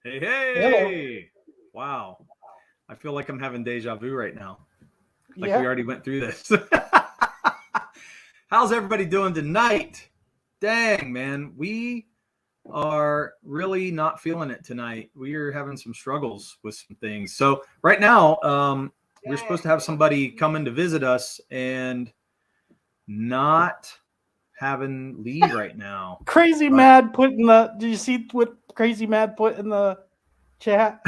Hey, Hello. hey! Wow. I feel like I'm having deja vu right now. Like we Yeah. already went through this. How's everybody doing tonight? Dang, man. We are really not feeling it tonight. We are having some struggles with some things. So, right now, we're supposed to have somebody come in to visit us and not having Lee right now. Crazy But Mad put in the. Did you see what Crazy Mad put in the chat?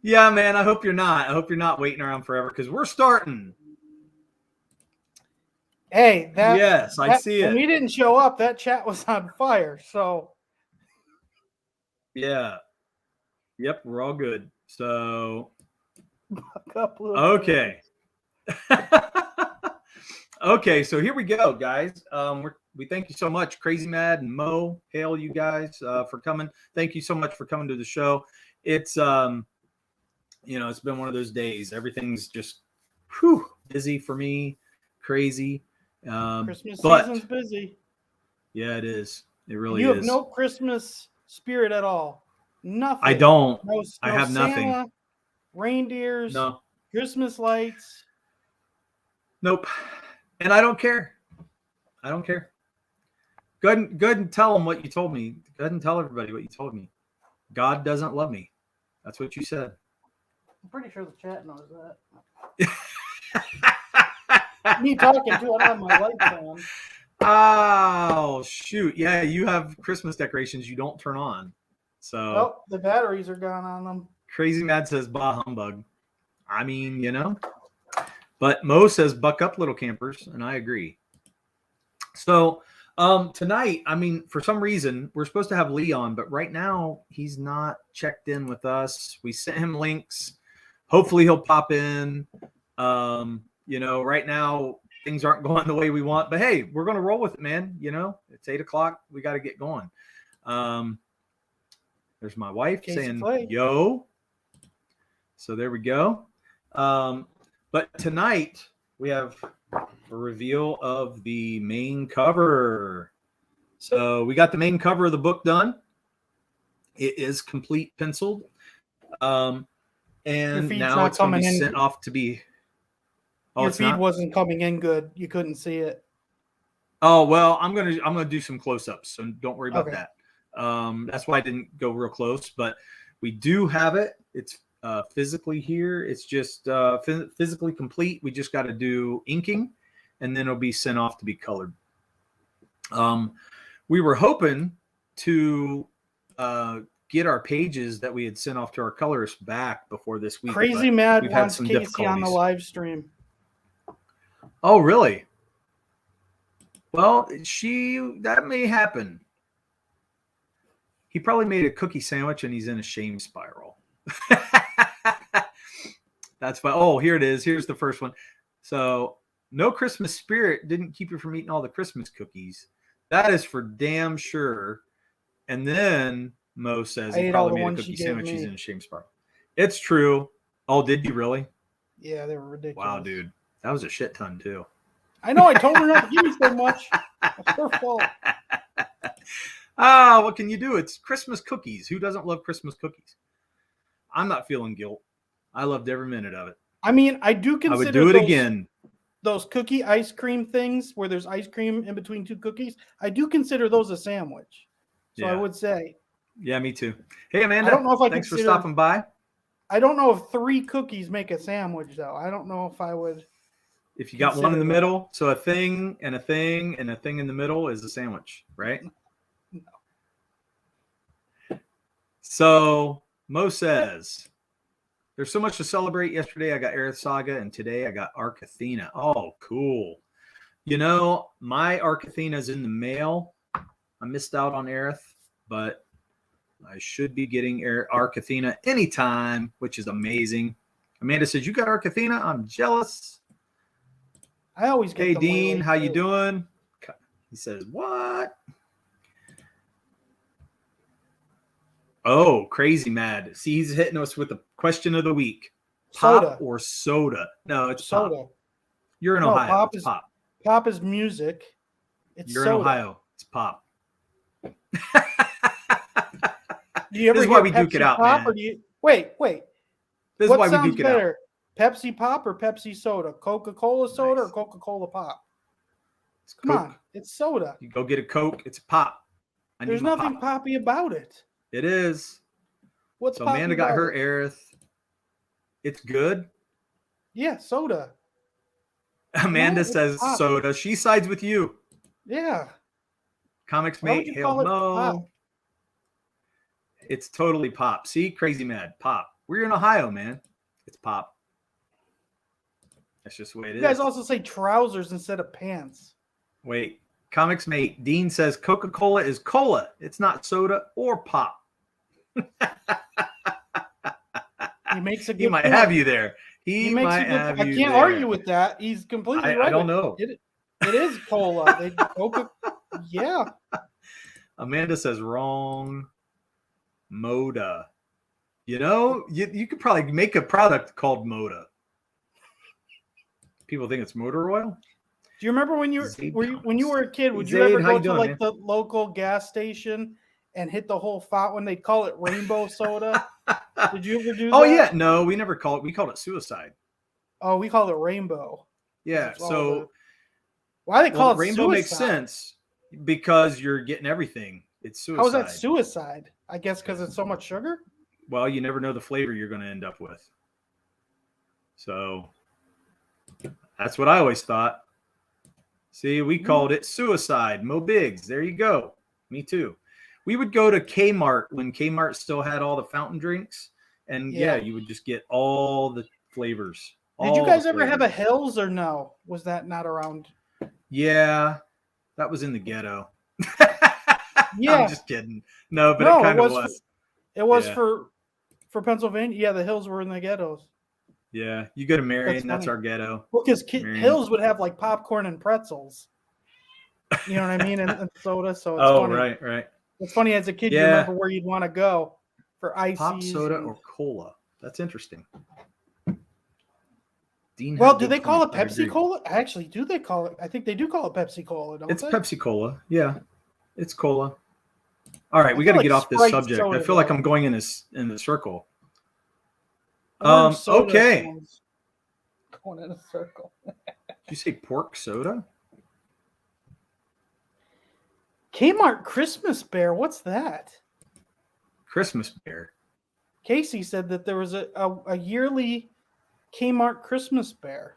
yeah, man, I hope you're not. I hope you're not waiting around forever because we're starting. Hey, Yes, I see when it. we didn't show up, that chat was on fire. So Yeah. Yep, we're all good. So, a couple of okay. okay, so here we go, guys. We thank you so much, Crazy Mad and Mo. Hail you guys for coming. Thank you so much for coming to the show. It's it's been one of those days. Everything's just busy for me, crazy. Christmas But season's busy, yeah, it is. It and really you have is. no Christmas spirit at all. I Nothing. don't. No, I no have nothing. Santa, reindeers, No. Christmas lights. Nope. And I don't care. I don't care. Go ahead and tell them what you told me. Go ahead and tell everybody what you told me. God doesn't love me. That's what you said. I'm pretty sure the chat knows that. Me talking to it on my lights on. Oh, shoot. Yeah, you have Christmas decorations you don't turn on. So, Oh, the batteries are gone on them. Crazy Mad says, bah humbug. I mean, But Mo says, buck up, little campers. And I agree. So, tonight, I mean, for some reason, we're supposed to have Lee on, but right now, he's not checked in with us. We sent him links. Hopefully, he'll pop in. Right now, things aren't going the way we want, but hey, we're going to roll with it, man. It's 8:00. We got to get going. There's my wife saying, yo. So there we go. But tonight, we have a reveal of the main cover. So we got the main cover of the book done. It is complete penciled. And now it's going to be sent off to be. Oh, your feed wasn't coming in good. You couldn't see it. Oh well, I'm gonna do some close-ups, so don't worry about that. That's why I didn't go real close, but we do have it. It's physically here. It's just physically complete. We just got to do inking, and then it'll be sent off to be colored. We were hoping to get our pages that we had sent off to our colorists back before this week. Crazy Mad wants Casey on the live stream. Oh, really? Well, that may happen. He probably made a cookie sandwich and he's in a shame spiral. That's fine. Oh, here it is. Here's the first one. So, no Christmas spirit didn't keep you from eating all the Christmas cookies. That is for damn sure. And then Mo says he probably made a cookie sandwich. He's in a shame spiral. It's true. Oh, did you really? Yeah, they were ridiculous. Wow, dude. That was a shit ton, too. I know. I told her not to give me so much. It's her fault. What can you do? It's Christmas cookies. Who doesn't love Christmas cookies? I'm not feeling guilt. I loved every minute of it. I mean, I do consider I would do it again. Those cookie ice cream things where there's ice cream in between two cookies, I do consider those a sandwich. So yeah. I would say. Yeah, me too. Hey, Amanda. I don't know if thanks for stopping by. I don't know if 3 cookies make a sandwich, though. I don't know if I would. If you got one in the middle, so a thing and a thing and a thing in the middle is a sandwich, right? No. So Mo says, there's so much to celebrate. Yesterday I got Aerith Saga, and today I got Arc Athena. Oh, cool. My Arc Athena's in the mail. I missed out on Aerith, but I should be getting Arc Athena anytime, which is amazing. Amanda says, you got Arc Athena? I'm jealous. I always get Hey, Dean, how you doing? He says, what? Oh, Crazy Mad. See, he's hitting us with the question of the week. Pop or soda? No, it's soda. Pop. You're in Ohio. Pop it's pop. Pop is music. You're in Ohio. It's pop. Do you ever This is hear why we duke Pepsi it out, Pop, man. or do you wait? This is What why we sounds duke it out. better, Pepsi Pop or Pepsi Soda? Coca-Cola soda or Nice. Coca-Cola Pop? It's Come Coke. on, it's soda. You go get a Coke. It's a pop. I need There's my nothing pop. poppy about it. It is. What's So poppy Amanda got about her it? Aerith. It's good. Yeah, soda. Amanda No, it's says pop. soda. She sides with you. Yeah. Comics Why would mate, you hail call it pop? Mo. It's totally pop. See, crazy mad. Pop. We're in Ohio, man. It's pop. That's just the way it You guys is. also say trousers instead of pants. Wait. Comics mate, Dean says Coca-Cola is cola. It's not soda or pop. He makes a good He might point. have you there. He He makes might a good have point. I you can't there. argue with that. He's completely right. I don't know. It is cola. Yeah. Amanda says wrong. Moda. You know, you could probably make a product called Moda. People think it's motor oil. Do you remember when you were a kid? Would you Zaid, ever how go you doing, to like man? the local gas station and hit the whole font when they call it rainbow soda? Did you ever do that? Oh yeah, no, we never called it. We called it suicide. Oh, we call it rainbow. Yeah, so why they call it rainbow suicide? makes sense because you're getting everything. It's suicide. How is that suicide? I guess because it's so much sugar. Well, you never know the flavor you're going to end up with. So that's what I always thought. See, we called it suicide. Mo Biggs. There you go. Me too. We would go to Kmart when Kmart still had all the fountain drinks. And yeah, you would just get all the flavors. Did you guys ever have a Hills or no? Was that not around? Yeah, that was in the ghetto. Yeah. I'm just kidding. No, but it kind of was. It was for Pennsylvania. Yeah, the Hills were in the ghettos. Yeah, you go to Marion, that's our ghetto. Well, because Hills would have like popcorn and pretzels. You know what I mean? And soda. So it's funny. Right. It's funny as a kid, you remember where you'd want to go for ices. Pop soda or cola. That's interesting. Dean, well, do they call it Pepsi Cola? Actually, do they call it? I think they do call it Pepsi Cola, don't it's they? Pepsi Cola. Yeah, it's cola. All right, we got to get off this subject. I feel like I'm going in a circle. Okay. Going in a circle. Did you say pork soda? Kmart Christmas Bear. What's that? Christmas Bear. Casey said that there was a yearly Kmart Christmas Bear.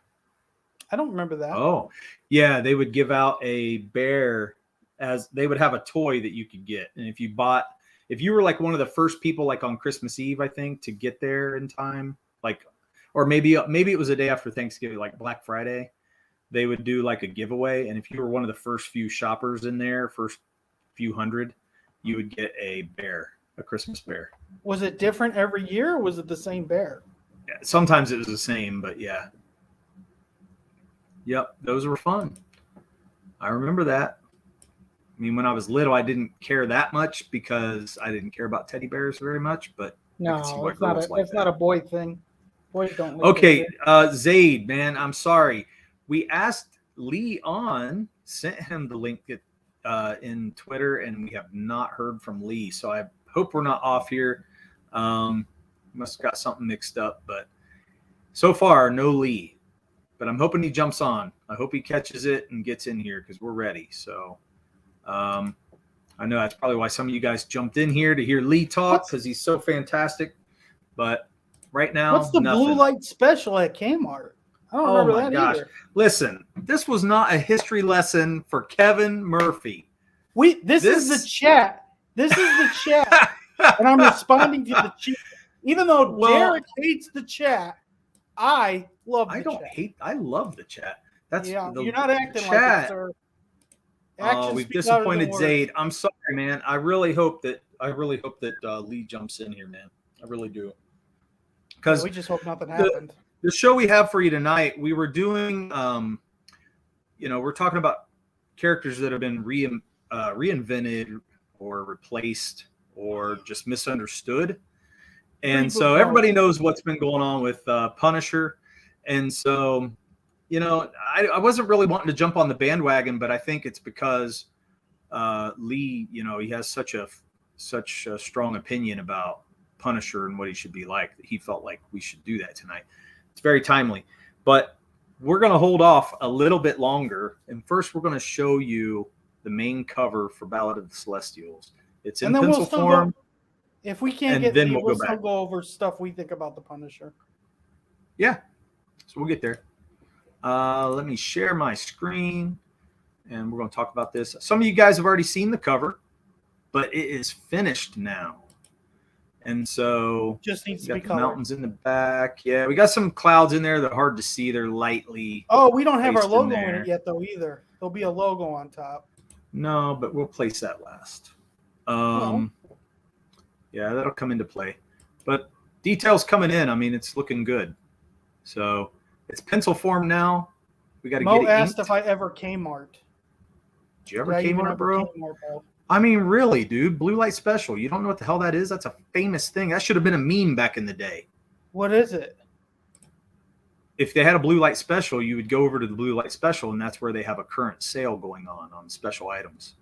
I don't remember that. Oh, yeah. They would give out a bear as they would have a toy that you could get. And if you were like one of the first people, like on Christmas Eve, I think, to get there in time, like, or maybe it was a day after Thanksgiving, like Black Friday, they would do like a giveaway. And if you were one of the first few shoppers in there, first few hundred, you would get a bear, a Christmas bear. Was it different every year, or was it the same bear? Yeah, sometimes it was the same, but yeah. Yep, those were fun. I remember that. I mean, when I was little, I didn't care that much because I didn't care about teddy bears very much, but no, it's not a boy thing. Boys don't like okay, Zaid, man, I'm sorry. We asked Lee sent him the link in Twitter, and we have not heard from Lee. So I hope we're not off here. Must have got something mixed up, but so far, no Lee. But I'm hoping he jumps on. I hope he catches it and gets in here because we're ready. So I know that's probably why some of you guys jumped in here to hear Lee talk because he's so fantastic. But right now, what's the blue light special at Kmart? I don't remember that either. Listen, this was not a history lesson for Kevin Murphy. This is the chat. This is the chat. And I'm responding to the chat. Even though Derek hates the chat, I love the chat. I love the chat. You're not acting like it, sir. We've disappointed Zaid. I'm sorry, man. I really hope that Lee jumps in here, man. I really do. Because we just hope nothing happened. The show we have for you tonight, we were doing, we're talking about characters that have been reinvented or replaced or just misunderstood. And so everybody knows what's been going on with Punisher. And so, I wasn't really wanting to jump on the bandwagon, but I think it's because Lee, he has such such a strong opinion about Punisher and what he should be like that he felt like we should do that tonight. It's very timely. But we're going to hold off a little bit longer. And first, we're going to show you the main cover for Ballad of the Celestials. It's in pencil form. If we can't get Lee, we'll still go over stuff we think about the Punisher. Yeah. So we'll get there. Let me share my screen, and we're going to talk about this. Some of you guys have already seen the cover, but it is finished now. And so just needs to be colored. Mountains in the back. Yeah, we got some clouds in there that are hard to see. They're lightly. Oh, we don't have our logo in it yet, though, either. There'll be a logo on top. No, but we'll place that last. Yeah, that'll come into play. But details coming in. I mean, it's looking good. So it's pencil form now. We got to get it. Mo asked if I ever Kmart. Did you ever Kmart, bro? I mean, really, dude. Blue light special. You don't know what the hell that is? That's a famous thing. That should have been a meme back in the day. What is it? If they had a blue light special, you would go over to the blue light special, and that's where they have a current sale going on special items.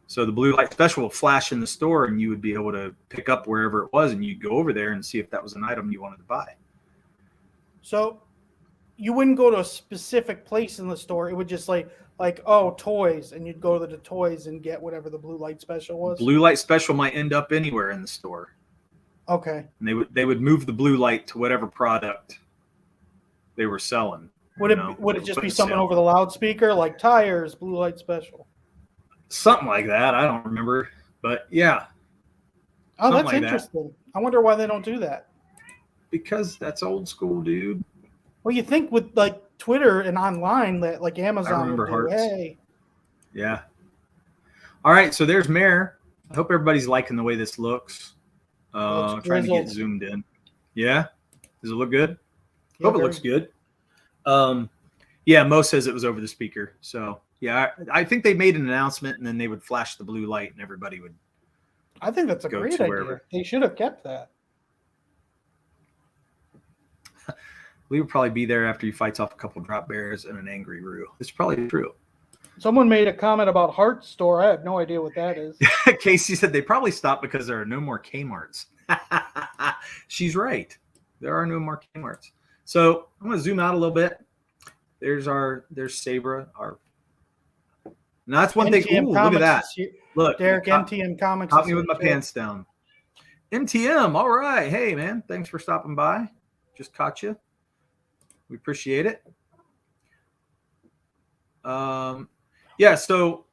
So the blue light special will flash in the store, and you would be able to pick up wherever it was, and you'd go over there and see if that was an item you wanted to buy. So you wouldn't go to a specific place in the store. It would just like, oh, toys, and you'd go to the toys and get whatever the blue light special was. Blue light special might end up anywhere in the store. Okay. And they would move the blue light to whatever product they were selling. Would it just be something over the loudspeaker, like tires, blue light special? Something like that. I don't remember, but yeah. Oh, that's interesting. I wonder why they don't do that. Because that's old school, dude. Well, you think with like Twitter and online that like Amazon would do, hey. Yeah. All right, so there's Mare. I hope everybody's liking the way this looks. Trying to get zoomed in. Yeah? Does it look good? Yeah, hope it looks good. Yeah, Mo says it was over the speaker. So, yeah, I think they made an announcement, and then they would flash the blue light, and everybody would I think that's a great idea. They should have kept that. Lee would probably be there after he fights off a couple drop bears and an angry Roo. It's probably true. Someone made a comment about Heart Store. I have no idea what that is. Casey said they probably stopped because there are no more Kmarts. She's right. There are no more Kmarts. So I'm going to zoom out a little bit. There's Sabra. Now that's one thing. Ooh, look at that. Look, Derek, NTM Comics. Caught me with my pants down. NTM. All right. Hey, man. Thanks for stopping by. Just caught you. We appreciate it. Yeah. So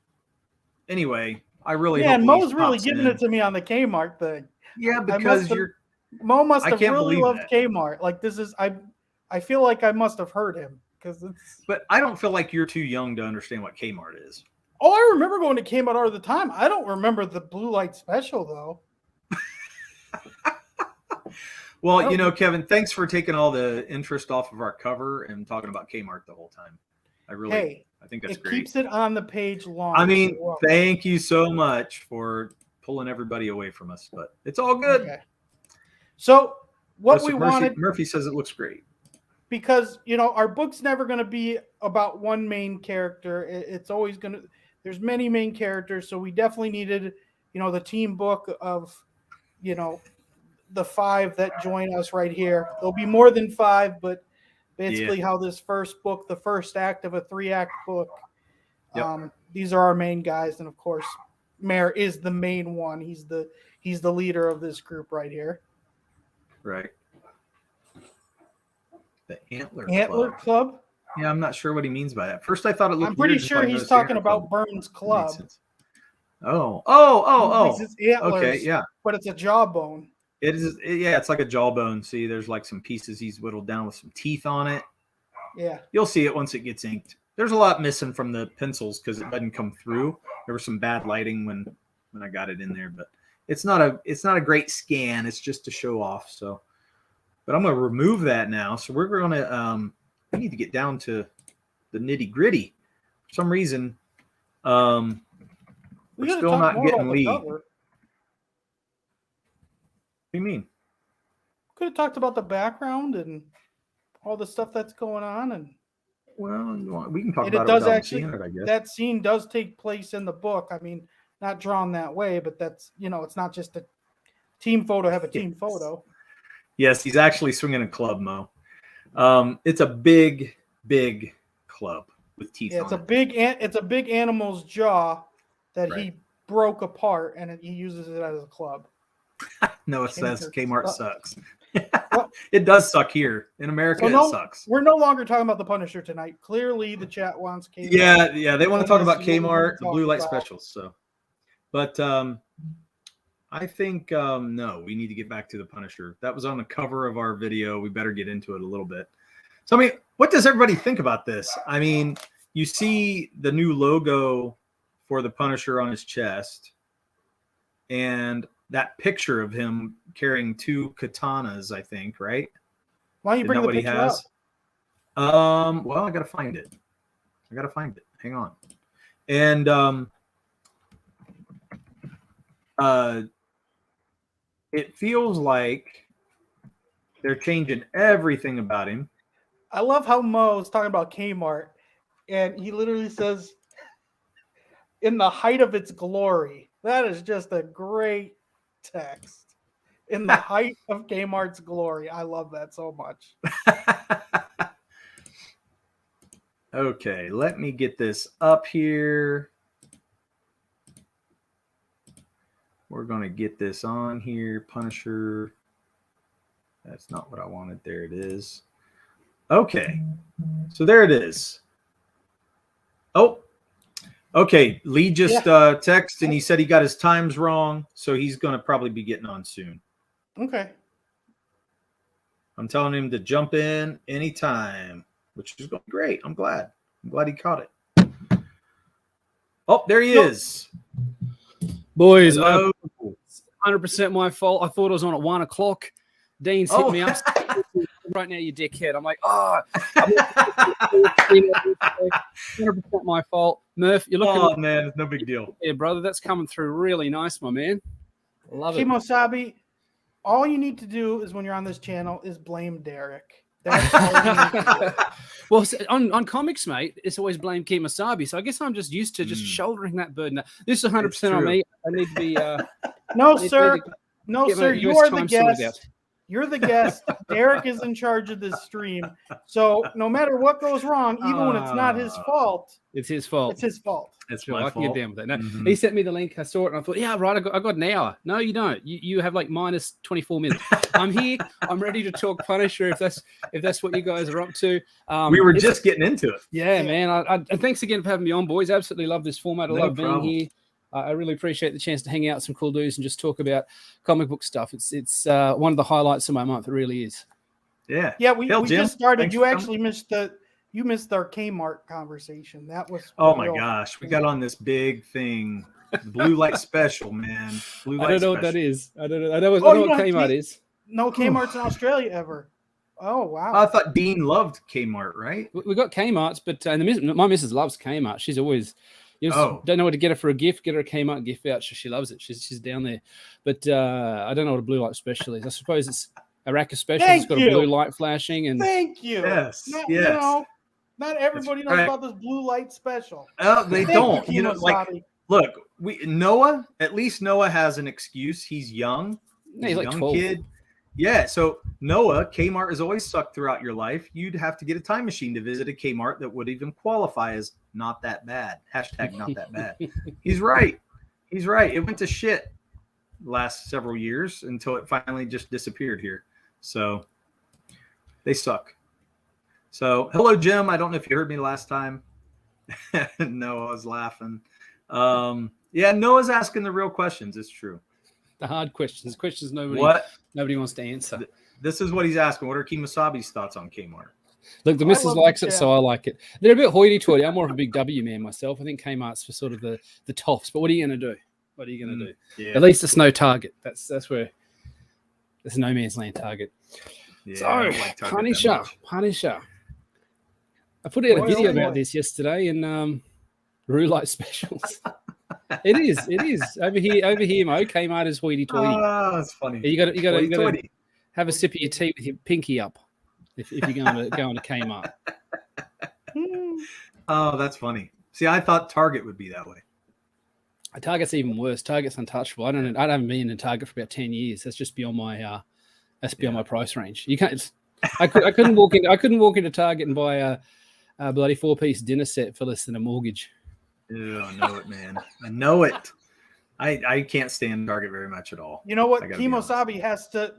anyway, I really hope Mo's really giving it to me on the Kmart thing. Yeah, because Mo must have really loved Kmart. Like this is I feel like I must have heard him because it's. But I don't feel like you're too young to understand what Kmart is. Oh, I remember going to Kmart all the time. I don't remember the blue light special though. Well, Kevin, thanks for taking all the interest off of our cover and talking about Kmart the whole time. I think that's great. It keeps it on the page long. I mean, thank you so much for pulling everybody away from us, but it's all good. Okay. So wanted, Murphy says it looks great. Because, our book's never going to be about one main character. It's always going to, there's many main characters. So we definitely needed, the team book of, the 5 that join us right here. There'll be more than 5, but basically how this first book, the first act of a 3-act book. Yep. These are our main guys. And of course, Mare is the main one. He's the leader of this group right here. Right. The Antler Club? Yeah, I'm not sure what he means by that. First, I thought it looked. I'm pretty sure he's talking about Burns Club. Oh. Antlers, okay, yeah. But it's a jawbone. It is. Yeah, it's like a jawbone. See, there's like some pieces he's whittled down with some teeth on it. Yeah. You'll see it once it gets inked. There's a lot missing from the pencils because it doesn't come through. There was some bad lighting when I got it in there, but it's not a great scan. It's just to show off. So. But I'm going to remove that now. So we're going to, we need to get down to the nitty gritty. For some reason, we're still not getting Lee. What do you mean? Could have talked about the background and all the stuff that's going on. And well, we can talk about it without seeing it, I guess. That scene does take place in the book. I mean, not drawn that way, but that's, it's not just a team photo, have a team photo. Yes, he's actually swinging a club, Mo. It's a big, big club with teeth on it. It's a big animal's jaw that he broke apart, and he uses it as a club. Noah says Kmart sucks. It does suck here in America. It sucks. We're no longer talking about the Punisher tonight. Clearly, the chat wants Kmart. Yeah, they want to talk about Kmart, the blue light specials. So, but I think no, we need to get back to the Punisher. That was on the cover of our video. We better get into it a little bit. So, I mean, what does everybody think about this? I mean, you see the new logo for the Punisher on his chest, and that picture of him carrying 2 katanas, I think, right? Why don't you bring the picture up? Well, I gotta find it. Hang on. And it feels like they're changing everything about him. I love how Mo is talking about Kmart, and he literally says, "In the height of its glory." That is just a great text. In the height of Kmart's glory. I love that so much. Okay, let me get this up here. We're going to get this on here. Punisher. That's not what I wanted. There it is. Okay, so there it is. Oh, okay. Lee just texted, and he said he got his times wrong, so he's going to probably be getting on soon. Okay. I'm telling him to jump in anytime, which is going to be great. I'm glad he caught it. Oh, there he is. Boys, 100% my fault. I thought it was on at 1 o'clock. Dean's hit me up right now, you dickhead. I'm like, 100% my fault. Murph, you're looking. Oh, man, it's no big deal. Yeah, brother, that's coming through really nice, my man. Love it. Kimosabi, all you need to do is when you're on this channel is blame Derek. That's all you need to do. Well, on comics, mate, it's always blame Kimosabi. So I guess I'm just used to just shouldering that burden. This is 100% on me. I need to be. No, sir. No, sir. You are the guest. You're the guest. Derek is in charge of this stream. So no matter what goes wrong, even when it's not his fault, it's his fault. It's his fault. It's sure, my I can fault. get down with that. No, He sent me the link. I saw it and I thought, yeah, right. I got an hour. No, you don't. You have like minus 24 minutes. I'm here. I'm ready to talk Punisher if that's what you guys are up to. We were just getting into it. Yeah, man. And thanks again for having me on, boys. Absolutely love this format. I love being here. I really appreciate the chance to hang out with some cool dudes and just talk about comic book stuff. It's one of the highlights of my month. It really is. Yeah. Yeah, we just started. You actually missed our Kmart conversation. That was my gosh. We got on this big thing. The blue light special, man. Blue light I don't know special. what that is. I don't know what Kmart is. No Kmart's in Australia ever. Oh, wow. I thought Dean loved Kmart, right? We got Kmart's, but my missus loves Kmart. She's always don't know what to get her for a gift. Get her a Kmart gift voucher. She loves it. She's down there. But I don't know what a blue light special is. I suppose it's a rack of specials. It's got a blue light flashing. And thank you. Yes. Not everybody knows about this blue light special. They don't. Look, Noah. At least Noah has an excuse. He's young. He's like a young 12. kid. Yeah, so Noah, Kmart has always sucked throughout your life. You'd have to get a time machine to visit a Kmart that would even qualify as not that bad. Hashtag not that bad. He's right. It went to shit last several years until it finally just disappeared here. So they suck. So hello, Jim. I don't know if you heard me last time. No, I was laughing. Yeah, Noah's asking the real questions. It's true. The hard questions nobody wants to answer. This is what he's asking. What are Kimosabi's thoughts on Kmart? Look, the missus likes it, so I like it. They're a bit hoity-toity. I'm more of a big W man myself. I think Kmart's for sort of the toffs. But what are you going to do? Yeah. At least it's no Target. That's where it's no man's land Target. Yeah, so, Punisher. I put out a video about this yesterday in Blue Light Specials. It is. Over here, Mo. Kmart is hoity-toity. Oh, that's funny. You got to have a sip of your tea with your pinky up if you're going to Kmart. Oh, that's funny. See, I thought Target would be that way. Target's even worse. Target's untouchable. I haven't been in Target for about 10 years. That's just beyond my my price range. You can't. I couldn't walk into Target and buy a bloody 4-piece dinner set for less than a mortgage. Ew, I know it, man. I know it. I can't stand Target very much at all. You know what? Kimosabi has to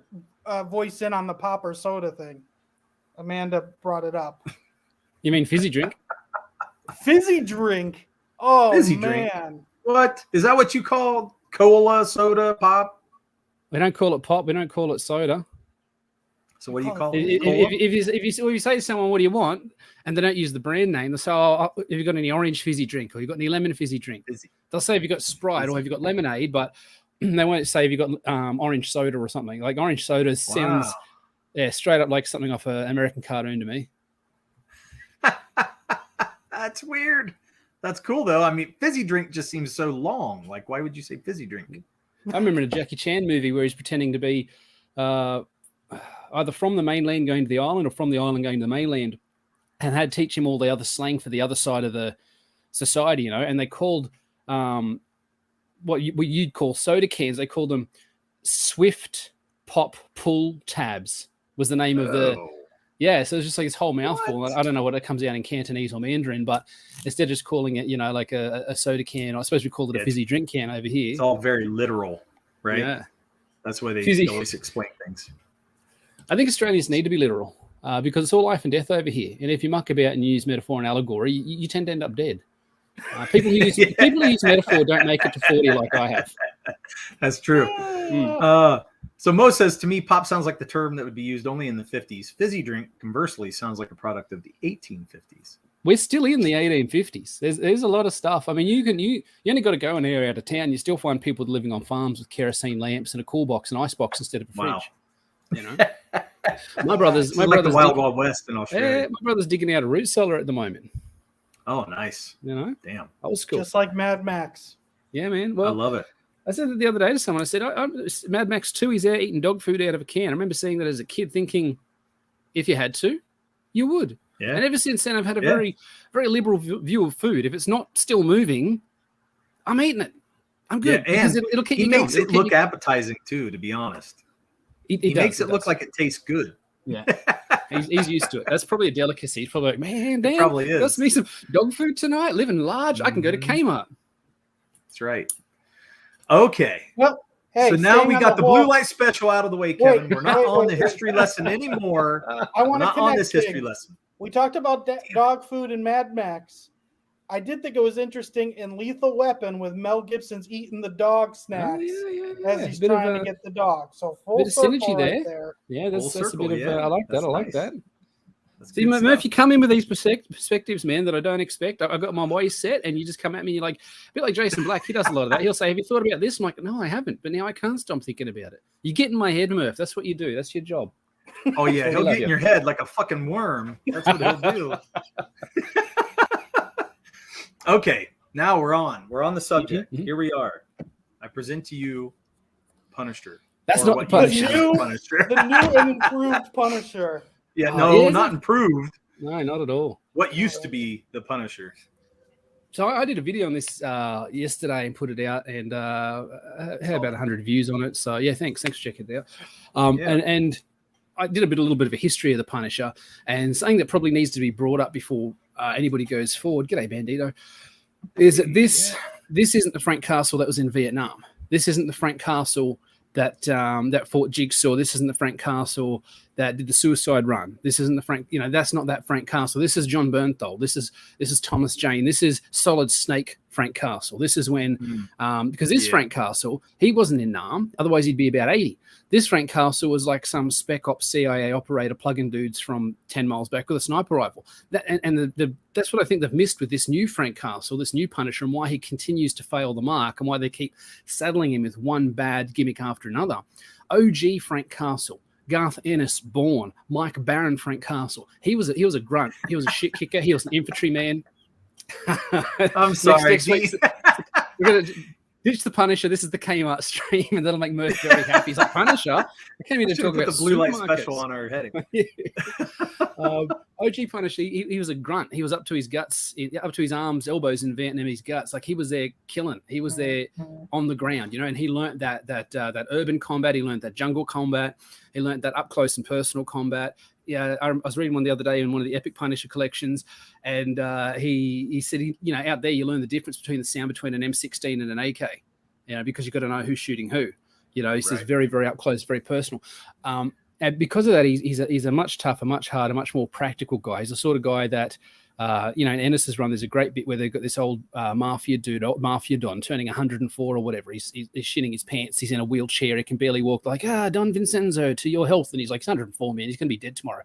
voice in on the pop or soda thing. Amanda brought it up. You mean fizzy drink? Fizzy drink. Oh, fizzy man. Drink. What? Is that what you call cola, soda, pop? We don't call it pop. We don't call it soda. So what do you call it? If you say to someone, what do you want? And they don't use the brand name, they'll say, oh, have you got any orange fizzy drink? Or you got any lemon fizzy drink? Fizzy. They'll say, have you got Sprite? Or have you got lemonade? But they won't say, have you got orange soda or something. Like orange soda sounds straight up like something off an American cartoon to me. That's weird. That's cool, though. I mean, fizzy drink just seems so long. Like, why would you say fizzy drink? I remember in a Jackie Chan movie where he's pretending to be either from the mainland going to the island or from the island going to the mainland, and had to teach him all the other slang for the other side of the society, you know, and they called what you'd call soda cans, they called them Swift Pop Pull Tabs was the name of the... Yeah, so it's just like this whole mouthful. What? I don't know what it comes out in Cantonese or Mandarin, but instead of just calling it, you know, like a soda can, or I suppose we call it a fizzy drink can over here. It's all very literal, right? Yeah. That's why they always explain things. I think Australians need to be literal because it's all life and death over here. And if you muck about and use metaphor and allegory, you tend to end up dead. People who use metaphor don't make it to 40 like I have. That's true. So Mo says, to me, pop sounds like the term that would be used only in the 50s. Fizzy drink, conversely, sounds like a product of the 1850s. We're still in the 1850s. There's a lot of stuff. I mean, you only got to go an area out of town. You still find people living on farms with kerosene lamps and a cool box and ice box instead of a fridge. Wow. You know, my brother's like the Wild West in Australia. Yeah, my brother's digging out a root cellar at the moment. Oh, nice. You know, damn, old school. Just like Mad Max. Yeah, man. Well, I love it. I said that the other day to someone. I said, Mad Max 2, he's there eating dog food out of a can. I remember seeing that as a kid, thinking, if you had to, you would. Yeah. And ever since then, I've had a very, very liberal view of food. If it's not still moving, I'm eating it. I'm good. Yeah, and it'll keep he you makes going. it look appetizing, too, to be honest. He makes it look like it tastes good. Yeah. He's used to it. That's probably a delicacy. He's probably like, man, damn, probably is. Got me some dog food tonight. Living large. I can go to Kmart. That's right. Okay. Well, hey, so now we got the blue light special out of the way, Kevin. We're not on the history lesson anymore. I want to not on this history lesson. We talked about dog food and Mad Max. I did think it was interesting in Lethal Weapon with Mel Gibson's eating the dog snacks as he's trying to get the dog. So full bit of synergy right there. Yeah, that's a bit of. I like that. I like that. That's See, Murph, you come in with these perspectives, man, that I don't expect. I've got my way set, and you just come at me. You're like, a bit like Jason Black. He does a lot of that. He'll say, "Have you thought about this?" I'm like, "No, I haven't." But now I can't stop thinking about it. You get in my head, Murph. That's what you do. That's your job. Oh yeah, he'll get in your head like a fucking worm. That's what he'll do. Okay, now we're on. We're on the subject. Mm-hmm. Here we are. I present to you Punisher. That's not the Punisher. The new and improved Punisher. Yeah, no, not improved. No, not at all. What used to be the Punisher. So I did a video on this yesterday and put it out, and had about 100 views on it. So yeah, thanks for checking it out. And I did a little bit of a history of the Punisher, and something that probably needs to be brought up before anybody goes forward. G'day, Bandito. Is that this isn't the Frank Castle that was in Vietnam. This isn't the Frank Castle that fought Jigsaw. This isn't the Frank Castle that did the suicide run. This isn't the Frank, that's not that Frank Castle. This is John Bernthal. This is Thomas Jane. This is Solid Snake Frank Castle. This is when, because this Frank Castle, he wasn't in Nam. Otherwise, he'd be about 80. This Frank Castle was like some spec ops CIA operator plugging dudes from 10 miles back with a sniper rifle. That's what I think they've missed with this new Frank Castle, this new Punisher, and why he continues to fail the mark and why they keep saddling him with one bad gimmick after another. OG Frank Castle. Garth Ennis, Bourne, Mike Barron, Frank Castle. He was a grunt. He was a shit kicker. He was an infantryman. I'm sorry. We're gonna ditch the Punisher. This is the Kmart stream, and that'll make Murph very happy. He's like, Punisher? I came here to talk about the blue light special on our heading. OG Punisher, he was a grunt. He was up to his guts, up to his arms, elbows in Vietnamese guts. Like he was there killing. He was there on the ground, you know. And he learned that urban combat. He learned that jungle combat. He learned that up close and personal combat. Yeah, I was reading one the other day in one of the Epic Punisher collections, and he said, out there you learn the difference between the sound between an M16 and an AK, because you've got to know who's shooting who. He says very, very up close, very personal. And because of that, he's a much tougher, much harder, much more practical guy. He's the sort of guy that, in Ennis's run, there's a great bit where they've got this old mafia Don, turning 104 or whatever. He's shitting his pants. He's in a wheelchair. He can barely walk. Like, Don Vincenzo, to your health. And he's like, he's 104, man. He's going to be dead tomorrow.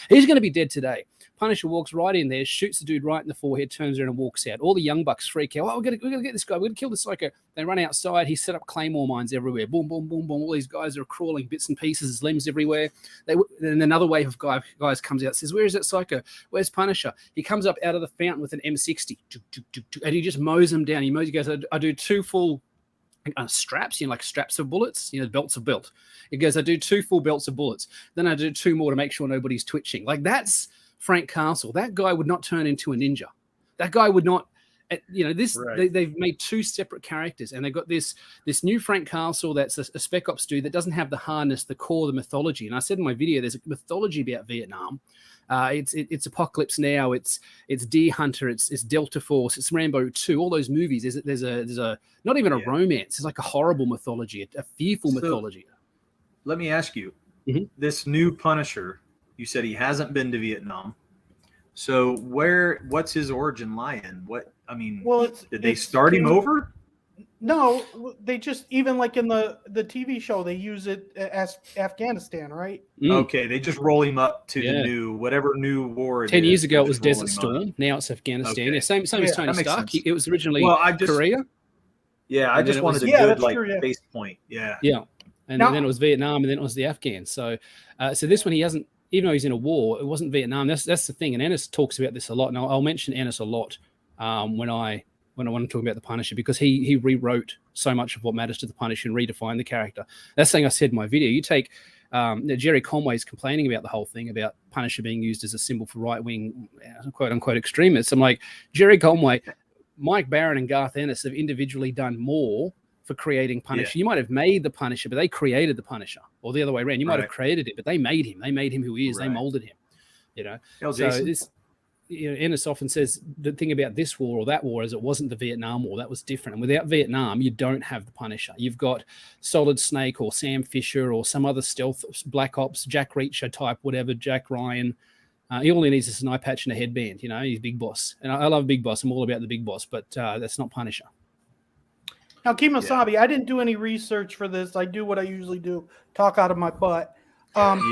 He's going to be dead today. Punisher walks right in there, shoots the dude right in the forehead, turns around and walks out. All the young bucks freak out. We're going to get this guy. We're going to kill this psycho. They run outside. He set up claymore mines everywhere. Boom, boom, boom, boom. All these guys are crawling, bits and pieces, his limbs everywhere. Then another wave of guys comes out, says, where is that psycho? Where's Punisher? He comes up out of the fountain with an M60, and he just mows them down. He goes, I do 2 full straps, like straps of bullets, belts of belt. He goes, I do 2 full belts of bullets. Then I do 2 more to make sure nobody's twitching. Like, that's Frank Castle. That guy would not turn into a ninja. That guy would not, they've made 2 separate characters, and they've got this new Frank Castle that's a spec ops dude that doesn't have the harness, the core, the mythology. And I said in my video, there's a mythology about Vietnam. It's Apocalypse Now, it's Deer Hunter, it's Delta Force, it's Rambo 2, all those movies. There's a not even a romance, it's like a horrible mythology, a fearful mythology. Let me ask you, this new Punisher, you said he hasn't been to Vietnam. So what's his origin lie in? Did they start him over? No, they just, even like in the TV show, they use it as Afghanistan, right? Okay, they just roll him up to the whatever new war. 10 years ago, it was Desert Storm. Now it's Afghanistan. Okay. Yeah, same as Tony Stark. It was originally Korea. Yeah, I just wanted a good base point. Yeah. Yeah, and then it was Vietnam, and then it was the Afghans. So this one, he hasn't, even though he's in a war, it wasn't Vietnam. That's the thing, and Ennis talks about this a lot, and I'll mention Ennis a lot when I want to talk about the Punisher, because he rewrote so much of what matters to the Punisher and redefined the character. That's something I said in my video. You take Jerry Conway's complaining about the whole thing about Punisher being used as a symbol for right-wing, quote-unquote, extremists. I'm like, Jerry Conway, Mike Barron, and Garth Ennis have individually done more for creating Punisher. Yeah. You might have made the Punisher, but they created the Punisher, or the other way around. You might have created it, but they made him. They made him who he is. They molded him. Ennis often says the thing about this war or that war is it wasn't the Vietnam War. That was different. And without Vietnam, you don't have the Punisher. You've got Solid Snake or Sam Fisher or some other stealth Black Ops, Jack Reacher type, whatever, Jack Ryan. He only needs a snipe patch and a headband. He's Big Boss. And I love Big Boss. I'm all about the Big Boss, but that's not Punisher. Now, Kemosabe, I didn't do any research for this. I do what I usually do, talk out of my butt. And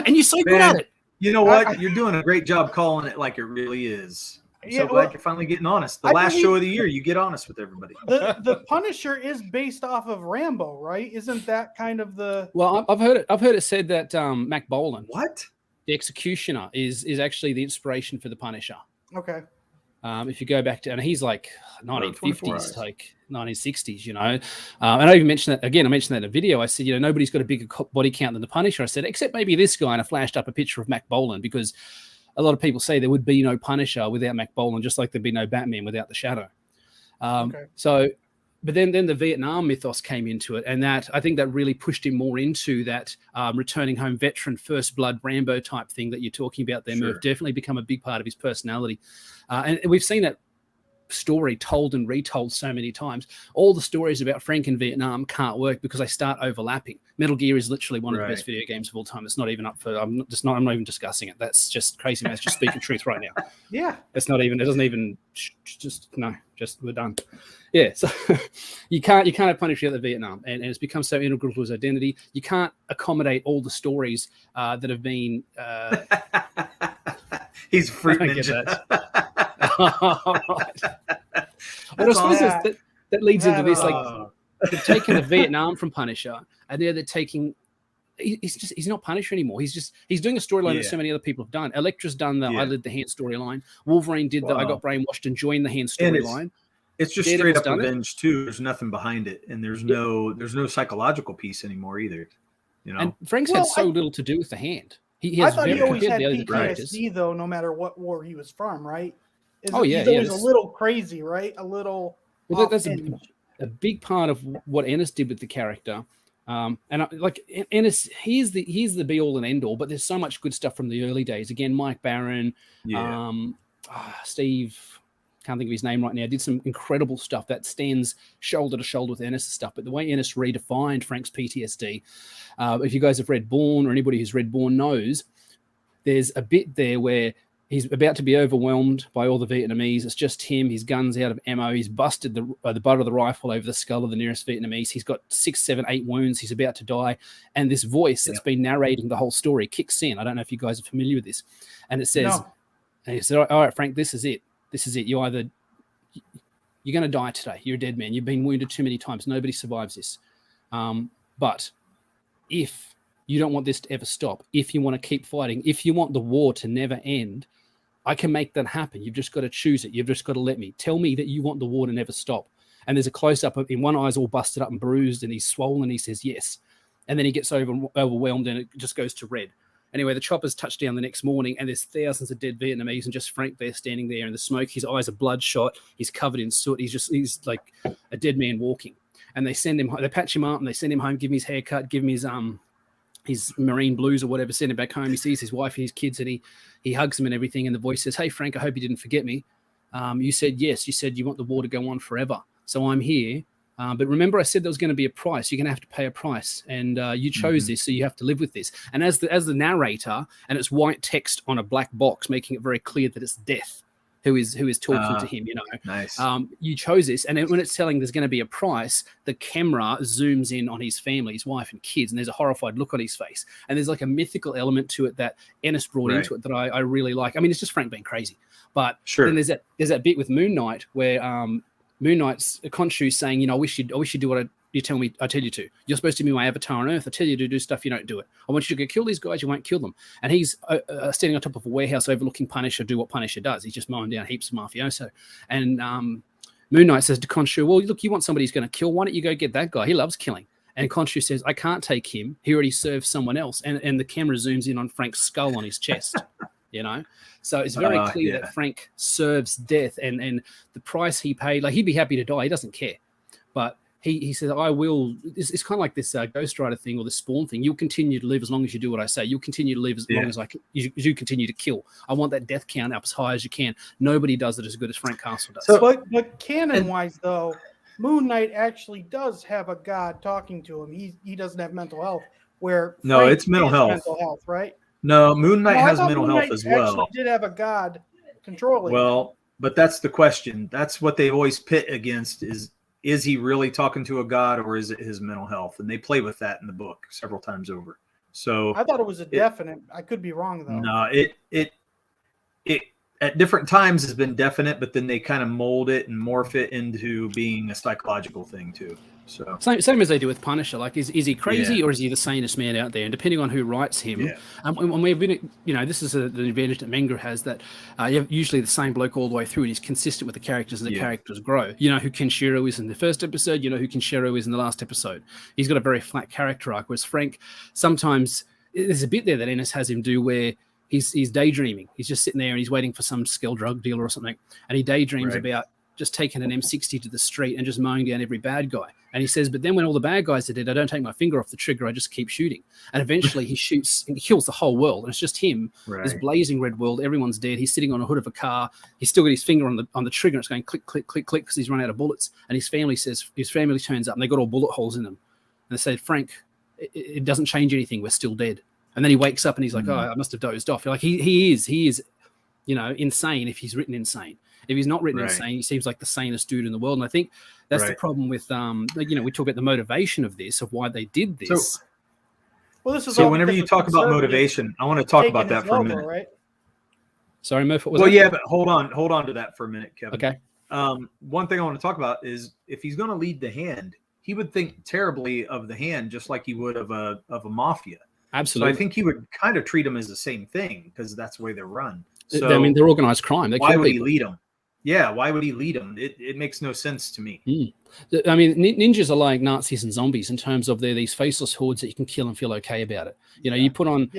you're so good at it. You know what? You're doing a great job calling it like it really is. I'm so glad you're finally getting honest. The last show of the year, you get honest with everybody. The Punisher is based off of Rambo, right? Isn't that kind of the? Well, I've heard it said that Mac Bolan, the Executioner, is actually the inspiration for the Punisher. Okay. If you go back to, and he's like 1950s, like 1960s, and I even mentioned that again. I mentioned that in a video. I said, nobody's got a bigger body count than the Punisher. I said, except maybe this guy, and I flashed up a picture of Mac Bolan, because a lot of people say there would be no Punisher without Mac Bolan, just like there'd be no Batman without the Shadow. So, but then the Vietnam mythos came into it, and that I think that really pushed him more into that returning home veteran, first blood Rambo type thing that you're talking about there. Murph, definitely become a big part of his personality, and we've seen that story told and retold so many times. All the stories about Frank in Vietnam can't work because they start overlapping. Metal Gear is literally one of the best video games of all time. It's not even up for. I'm not even discussing it. That's just crazy, man. It's just speaking truth right now. Yeah, it's not even. It doesn't even. Just we're done. Yeah, so you can't have Punisher out of Vietnam, and it's become so integral to his identity. You can't accommodate all the stories that have been. He's a fruit ninja. But I suppose that leads into this, like they've taken the Vietnam from Punisher, and they're taking. He's not Punisher anymore. He's doing a storyline that so many other people have done. Elektra's done the I led the hand storyline. Wolverine did the I got brainwashed and joined the hand storyline. It's just straight up revenge too. There's nothing behind it, and there's no psychological piece anymore either. And Frank's had so little to do with the hand. He I has thought he always had compared to the other characters. PTSD though, no matter what war he was from, right? He's yeah, always a little crazy, right? A little. Well, that's a big part of what Ennis did with the character. Ennis, he's the be all and end all, but there's so much good stuff from the early days. Again, Mike Barron, Steve, can't think of his name right now, did some incredible stuff that stands shoulder to shoulder with Ennis' stuff. But the way Ennis redefined Frank's PTSD, if you guys have read Bourne, or anybody who's read Bourne knows, there's a bit there where he's about to be overwhelmed by all the Vietnamese. It's just him. His gun's out of ammo. He's busted the butt of the rifle over the skull of the nearest Vietnamese. He's got 6, 7, 8 wounds. He's about to die. And this voice that's been narrating the whole story kicks in. I don't know if you guys are familiar with this. And it says, and he said, all right, Frank, this is it. This is it. You're going to die today. You're a dead man. You've been wounded too many times. Nobody survives this. But if you don't want this to ever stop, if you want to keep fighting, if you want the war to never end, I can make that happen. You've just got to choose it. You've just got to let me. Tell me that you want the war to never stop. And there's a close-up of him. One eye's all busted up and bruised, and he's swollen. He says, yes. And then he gets overwhelmed, and it just goes to red. Anyway, the choppers touch down the next morning, and there's thousands of dead Vietnamese, and just Frank there standing there in the smoke. His eyes are bloodshot. He's covered in soot. He's like a dead man walking. And they send him, they patch him up, and they send him home, give him his haircut, give him his marine blues or whatever, send him back home. He sees his wife and his kids, and he hugs them and everything. And the voice says, hey, Frank, I hope you didn't forget me. You said yes. You said you want the war to go on forever. So I'm here. But remember, I said there was going to be a price. You're going to have to pay a price. And you chose this, so you have to live with this. And as the narrator, and it's white text on a black box, making it very clear that it's death who is talking to him, Nice. You chose this. And when it's telling there's going to be a price, the camera zooms in on his family, his wife and kids, and there's a horrified look on his face. And there's like a mythical element to it that Ennis brought into it that I really like. I mean, it's just Frank being crazy. But then there's that bit with Moon Knight where Moon Knight's Khonshu saying, I wish you'd do what I tell you to. You're supposed to be my avatar on Earth. I tell you to do stuff, you don't do it. I want you to go kill these guys, you won't kill them. And he's standing on top of a warehouse overlooking Punisher do what Punisher does. He's just mowing down heaps of mafioso. And Moon Knight says to Khonshu, well, look, you want somebody who's going to kill. Why don't you go get that guy? He loves killing. And Khonshu says, I can't take him. He already serves someone else. And the camera zooms in on Frank's skull on his chest. So it's very clear that Frank serves death, and the price he paid, like he'd be happy to die. He doesn't care. But he says, I will. It's kind of like this Ghost Rider thing or the Spawn thing. You'll continue to live as long as you do what I say. You'll continue to live as long as you continue to kill. I want that death count up as high as you can. Nobody does it as good as Frank Castle does. But canon-wise, though, Moon Knight actually does have a god talking to him. He doesn't have mental health. It's mental health. Mental health, right? No, Moon Knight has mental health as well. Actually did have a god controlling. Well, but that's the question. That's what they always pit against is he really talking to a god, or is it his mental health? And they play with that in the book several times over. So I thought it was a definite. I could be wrong though. No, it at different times has been definite, but then they kind of mold it and morph it into being a psychological thing too. So same as they do with Punisher. Like, is he crazy or is he the sanest man out there? And depending on who writes him, and we've been, this is the advantage that Manga has, that you have usually the same bloke all the way through, and he's consistent with the characters, and the characters grow. You know who Kenshiro is in the first episode. You know who Kenshiro is in the last episode. He's got a very flat character arc. Whereas Frank, sometimes there's a bit there that Ennis has him do where he's daydreaming. He's just sitting there and he's waiting for some skilled drug dealer or something, and he daydreams about just taking an M60 to the street and just mowing down every bad guy. And he says, but then when all the bad guys are dead, I don't take my finger off the trigger. I just keep shooting. And eventually he shoots and he kills the whole world. And it's just him, this blazing red world. Everyone's dead. He's sitting on a hood of a car. He's still got his finger on the trigger. It's going click, click, click, click, because he's run out of bullets. And his family turns up and they got all bullet holes in them. And they said, Frank, it doesn't change anything. We're still dead. And then he wakes up and he's like, oh, I must have dozed off. Like he is, insane if he's written insane. If he's not written insane, he seems like the sanest dude in the world. And I think that's the problem with, we talk about the motivation of this, of why they did this. So whenever you talk about motivation, I want to talk about that for a minute. Right? Sorry, Murph, what was that? Well, yeah, but hold on to that for a minute, Kevin. Okay. One thing I want to talk about is if he's going to lead the hand, he would think terribly of the hand just like he would of a mafia. Absolutely. So I think he would kind of treat them as the same thing because that's the way they're run. So I mean, they're organized crime. Why would he lead them? Yeah, why would he lead them? It makes no sense to me. I mean, ninjas are like Nazis and zombies in terms of they're these faceless hordes that you can kill and feel okay about it. You know, you put on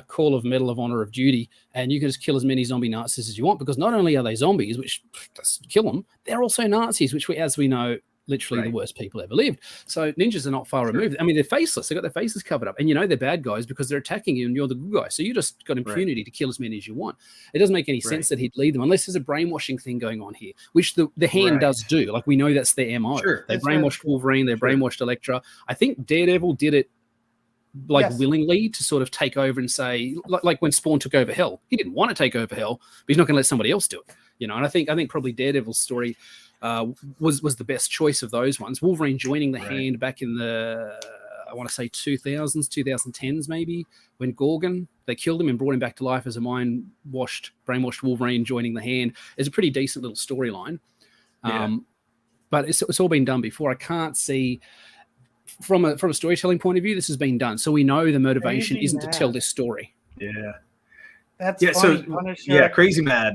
Call of Medal of Honor of Duty, and you can just kill as many zombie Nazis as you want, because not only are they zombies, which just kill them, they're also Nazis, which as we know, literally the worst people ever lived. So ninjas are not far removed. I mean, they're faceless. They've got their faces covered up, and they're bad guys because they're attacking you and you're the good guy. So you just got impunity to kill as many as you want. It doesn't make any sense that he'd lead them unless there's a brainwashing thing going on here, which the Hand does do. Like, we know that's their MO. They brainwashed Wolverine, they brainwashed Elektra. I think Daredevil did it willingly to sort of take over and say, like when Spawn took over Hell, he didn't want to take over Hell, but he's not going to let somebody else do it, And I think probably Daredevil's story was the best choice of those ones. Wolverine joining the Hand back in the I want to say 2000s, 2010s maybe, when Gorgon, they killed him and brought him back to life as a brainwashed Wolverine joining the Hand, is a pretty decent little storyline. But it's all been done before. I can't see. From a storytelling point of view, this has been done, so we know the motivation isn't to tell this story. That's funny. So Crazy Mad.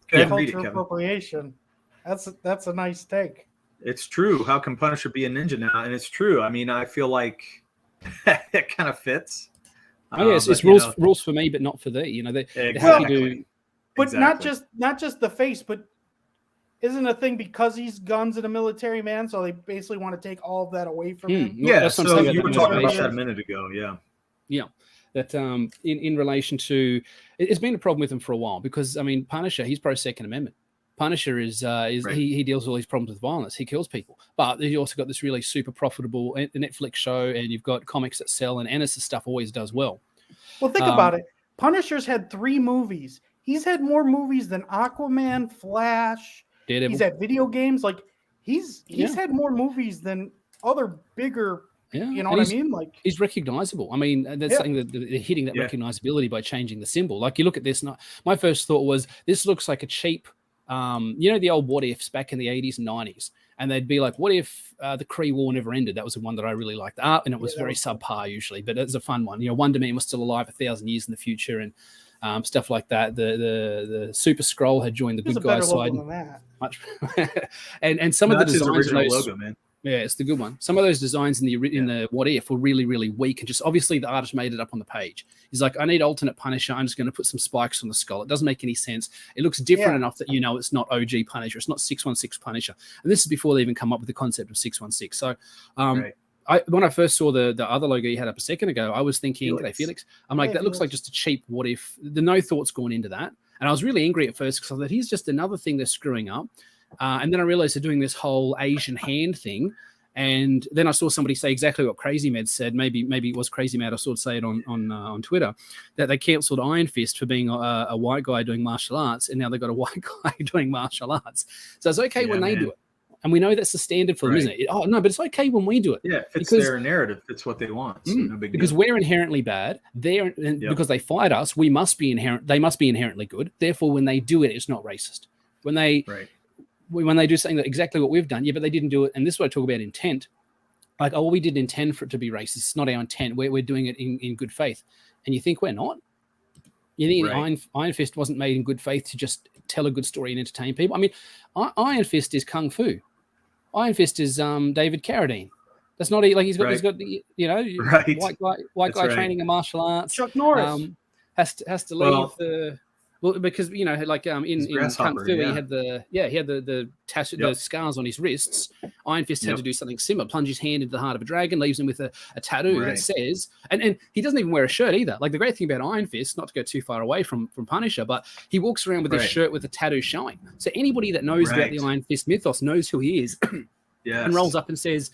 Cultural appropriation. That's a nice take. It's true. How can Punisher be a ninja now? And it's true. I mean, I feel like it kind of fits. It's rules for me, but not for thee. They're happy to. But not just the face, but isn't a thing because he's guns and a military man, so they basically want to take all of that away from him? Yeah, so you were talking about that a minute ago, that in relation to, it's been a problem with him for a while, because, I mean, Punisher, he's pro-Second Amendment. Punisher is he deals with all these problems with violence. He kills people. But you also got this really super profitable Netflix show, and you've got comics that sell, and Ennis' stuff always does well. Well, think about it. Punisher's had 3 movies. He's had more movies than Aquaman, Flash, Daredevil. He's had video games. Like, he's had more movies than other bigger. You know what I mean? Like, he's recognizable. I mean, that's something that they're hitting that recognizability by changing the symbol. Like, you look at this, and my first thought was, this looks like a cheap, the old what ifs back in the 80s and 90s. And they'd be like, what if the Kree War never ended? That was the one that I really liked. And it was very subpar usually, but it was a fun one. Wonder Man was still alive 1,000 years in the future, and stuff like that. The Super Skrull had joined the good guys side. Much, and some of the designs in those, logo, man. Yeah, it's the good one. Some of those designs in the What If were really, really weak, and just obviously the artist made it up on the page. He's like, I need alternate Punisher. I'm just going to put some spikes on the skull. It doesn't make any sense. It looks different enough that it's not OG Punisher. It's not 616 Punisher. And this is before they even come up with the concept of 616. So, when I first saw the other logo you had up a second ago, I was thinking, Felix. I'm like, that looks like just a cheap What If. The no thought's gone into that. And I was really angry at first, because I thought, here's just another thing they're screwing up. And then I realized they're doing this whole Asian hand thing. And then I saw somebody say exactly what Crazy Mad said. Maybe it was Crazy Mad. I saw it say it on Twitter, that they cancelled Iron Fist for being a white guy doing martial arts, and now they've got a white guy doing martial arts. So it's okay when they do it. And we know that's the standard for them, isn't it? Oh, no, but it's okay when we do it. Yeah, if it's their narrative, it's what they want. So no big because deal. We're inherently bad. Because they fight us, they must be inherently good. Therefore, when they do it, it's not racist. When they do something that exactly what we've done, but they didn't do it. And this is what I talk about intent. Like, we didn't intend for it to be racist. It's not our intent. We're doing it in good faith. And you think we're not? You think Iron Fist wasn't made in good faith to just tell a good story and entertain people? I mean, Iron Fist is Kung Fu. Iron Fist is David Carradine. That's not like he's got white guy training in martial arts. Chuck Norris has to leave the because like in Kung Fu he had the scars on his wrists. Iron Fist had to do something similar, plunge his hand into the heart of a dragon, leaves him with a tattoo that says, and he doesn't even wear a shirt either. Like, the great thing about Iron Fist, not to go too far away from Punisher, but he walks around with his shirt with a tattoo showing. So anybody that knows about the Iron Fist mythos knows who he is. And rolls up and says,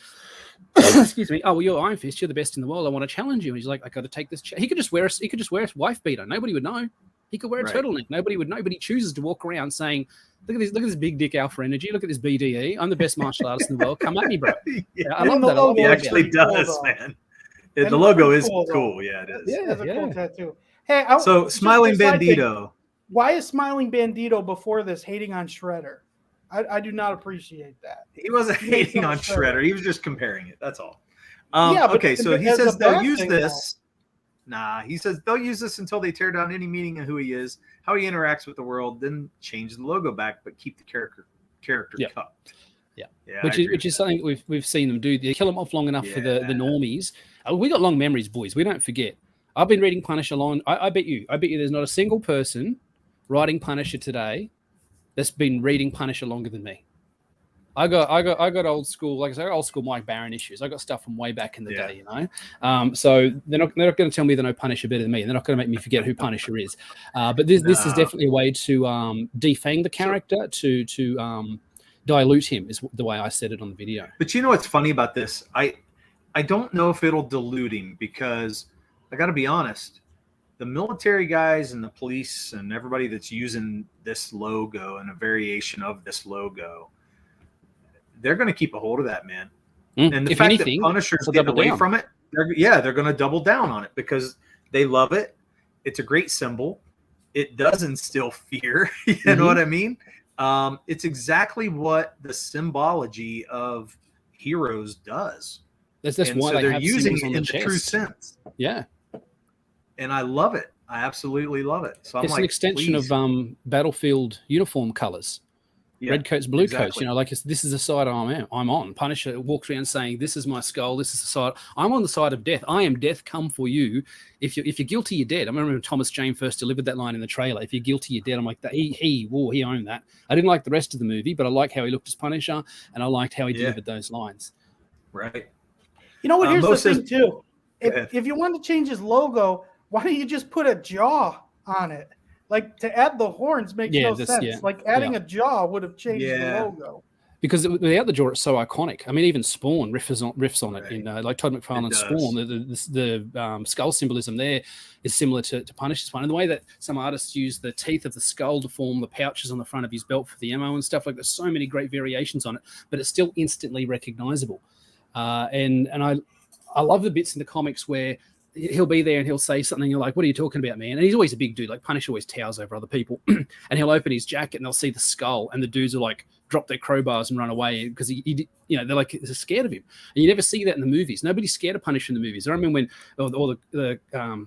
excuse me, oh, well, you're Iron Fist, you're the best in the world, I want to challenge you. And he's like, I got to take this he could just wear a wife beater, nobody would know. He could wear a turtleneck, nobody would know, but he chooses to walk around saying, look at this big dick alpha energy, look at this BDE, I'm the best martial artist in the world, come at me, bro. I love that. He actually does, man. The logo is cool. Yeah, it is. Yeah, it's a cool tattoo. Hey, so Smiling Bandito. Why is Smiling Bandito before this hating on Shredder? I do not appreciate that. He wasn't hating on Shredder. He was just comparing it. That's all. Okay, so he says they'll use this. Nah, he says they'll use this until they tear down any meaning of who he is, how he interacts with the world, then change the logo back, but keep the character cut. Yeah, which is something we've seen them do. They kill them off long enough for the normies. We got long memories, boys. We don't forget. I've been reading Punisher long. I bet you there's not a single person writing Punisher today that's been reading Punisher longer than me. I got old school, like I said, old school Mike Barron issues. I got stuff from way back in the day, you know. So they're not going to tell me they know Punisher better than me. They're not going to make me forget who Punisher is. But this is definitely a way to defang the character, to dilute him, is the way I said it on the video. But you know what's funny about this? I don't know if it'll dilute him, because I got to be honest, the military guys and the police and everybody that's using this logo and a variation of this logo, they're going to keep a hold of that, man. And the fact that Punisher's getting away from it, they're going to double down on it because they love it. It's a great symbol. It does instill fear. You know what I mean? It's exactly what the symbology of heroes does. That's why so they're using it in the true sense. Yeah. And I love it. I absolutely love it. So it's an extension of battlefield uniform colors. Yeah, red coats, blue coats. You know, like this is the side I'm on. Punisher walks around saying, "This is my skull. This is the side. I'm on the side of death. I am death come for you. If you're guilty, you're dead." I remember when Thomas Jane first delivered that line in the trailer. If you're guilty, you're dead. I'm like, he owned that. I didn't like the rest of the movie, but I like how he looked as Punisher, and I liked how he delivered those lines. Right. You know what? Here's the thing too. If you want to change his logo, why don't you just put a jaw on it? Like, to add the horns makes no sense. Yeah. Like, adding a jaw would have changed the logo. Because without the jaw, it's so iconic. I mean, even Spawn riffs on it. In like Todd McFarlane's Spawn, the skull symbolism there is similar to Punisher's one. And the way that some artists use the teeth of the skull to form the pouches on the front of his belt for the ammo and stuff, like, there's so many great variations on it, but it's still instantly recognizable. And I love the bits in the comics where he'll be there and he'll say something, you're like, what are you talking about, man? And he's always a big dude. Like, Punisher always towers over other people. And he'll open his jacket and they'll see the skull, and the dudes will like drop their crowbars and run away because he they're like, they're scared of him. And you never see that in the movies. Nobody's scared of Punisher in the movies. I remember when all the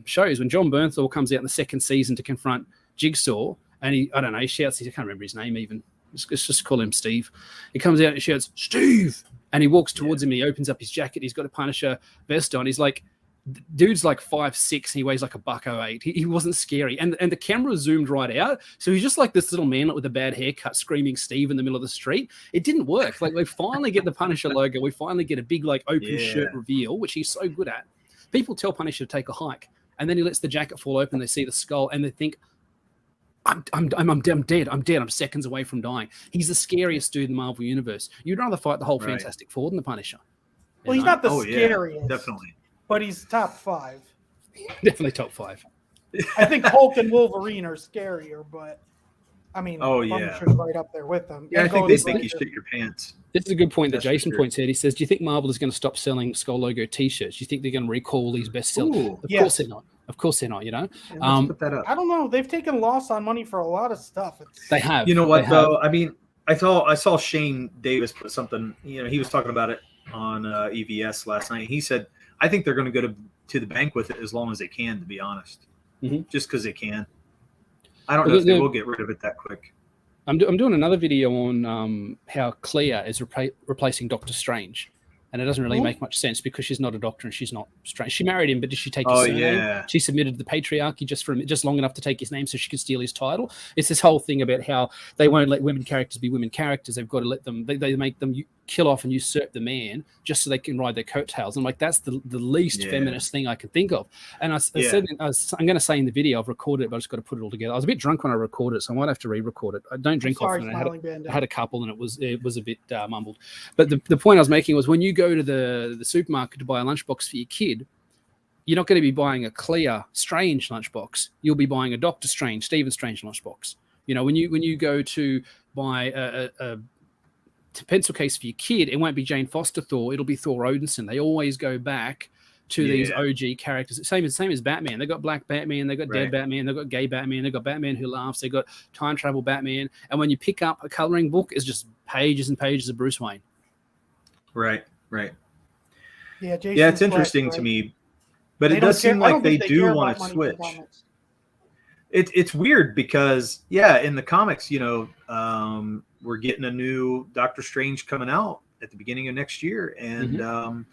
shows, when John Bernthal comes out in the second season to confront Jigsaw, and he shouts, I can't remember his name even. Let's just call him Steve. He comes out and shouts, "Steve!" And he walks towards him and he opens up his jacket. He's got a Punisher vest on. He's like, dude's like 5'6", and he weighs like a $108. He wasn't scary, and the camera zoomed right out, so he's just like this little man with a bad haircut screaming Steve in the middle of the street. It didn't work. Like, we finally get the Punisher logo, we finally get a big like open shirt reveal, which he's so good at. People tell Punisher to take a hike, and then he lets the jacket fall open. They see the skull, and they think, I'm dead. I'm seconds away from dying. He's the scariest dude in the Marvel universe. You'd rather fight the whole Fantastic Four than the Punisher. Well, he's not the scariest. Definitely. But he's top 5. Definitely top 5. I think Hulk and Wolverine are scarier, but I mean, Punisher's right up there with them. Yeah, I think they think you shit your pants. This is a good point that Jason points out. He says, "Do you think Marvel is going to stop selling Skull logo T-shirts? Do you think they're going to recall these bestsellers?" Of course they're not. Of course they're not. You know, put that up. I don't know. They've taken loss on money for a lot of stuff. They have. You know what though? I mean, I saw Shane Davis put something. You know, he was talking about it on EVS last night. He said, I think they're going to go to the bank with it as long as they can, to be honest. Just because they can. I don't know if they will get rid of it that quick. I'm doing another video on how Clea is replacing Doctor Strange. And it doesn't really make much sense because she's not a doctor and she's not strange. She married him, but did she take his surname? Yeah. She submitted to the patriarchy just long enough to take his name so she could steal his title. It's this whole thing about how they won't let women characters be women characters. They've got to let them, they make them kill off and usurp the man just so they can ride their coattails. I'm like, that's the least feminist thing I can think of. And I said, I'm going to say in the video, I've recorded it, but I just got to put it all together. I was a bit drunk when I recorded it, so I might have to re-record it. I don't drink often. I had a couple and it was a bit mumbled. But the point I was making was when you go to the supermarket to buy a lunchbox for your kid, you're not going to be buying a Clea Strange lunchbox. You'll be buying a Doctor Strange, Stephen Strange lunchbox. You know, when you go to buy a pencil case for your kid, it won't be Jane Foster Thor. It'll be Thor Odinson. They always go back to these OG characters. Same as Batman. They got Black Batman. They got Dead Batman. They got Gay Batman. They got Batman Who Laughs. They got Time Travel Batman. And when you pick up a coloring book, it's just pages and pages of Bruce Wayne. Right. Yeah, it's interesting to me, but it does seem like they do want to switch. It's weird because in the comics, you know, we're getting a new Doctor Strange coming out at the beginning of next year, and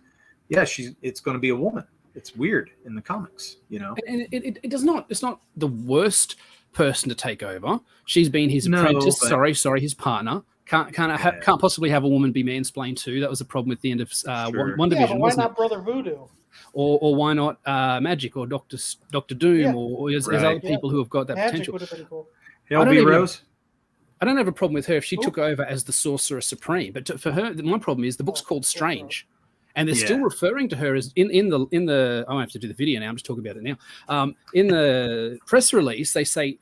it's going to be a woman. It's weird in the comics, you know. And it does not. It's not the worst person to take over. She's been his No, apprentice. but- Sorry, his partner. Can't possibly have a woman be mansplained too. That was a problem at the end of One Division. But why not Brother Voodoo? Or why not Magic or Doctor Doom? Yeah. Or there's other people who have got that Magic potential. would have been cool. LB Rose. I don't have a problem with her if she took over as the Sorcerer Supreme. But for her, my problem is the book's called Strange. And they're still referring to her as in the I don't have to do the video now. I'm just talking about it now. In the press release, they say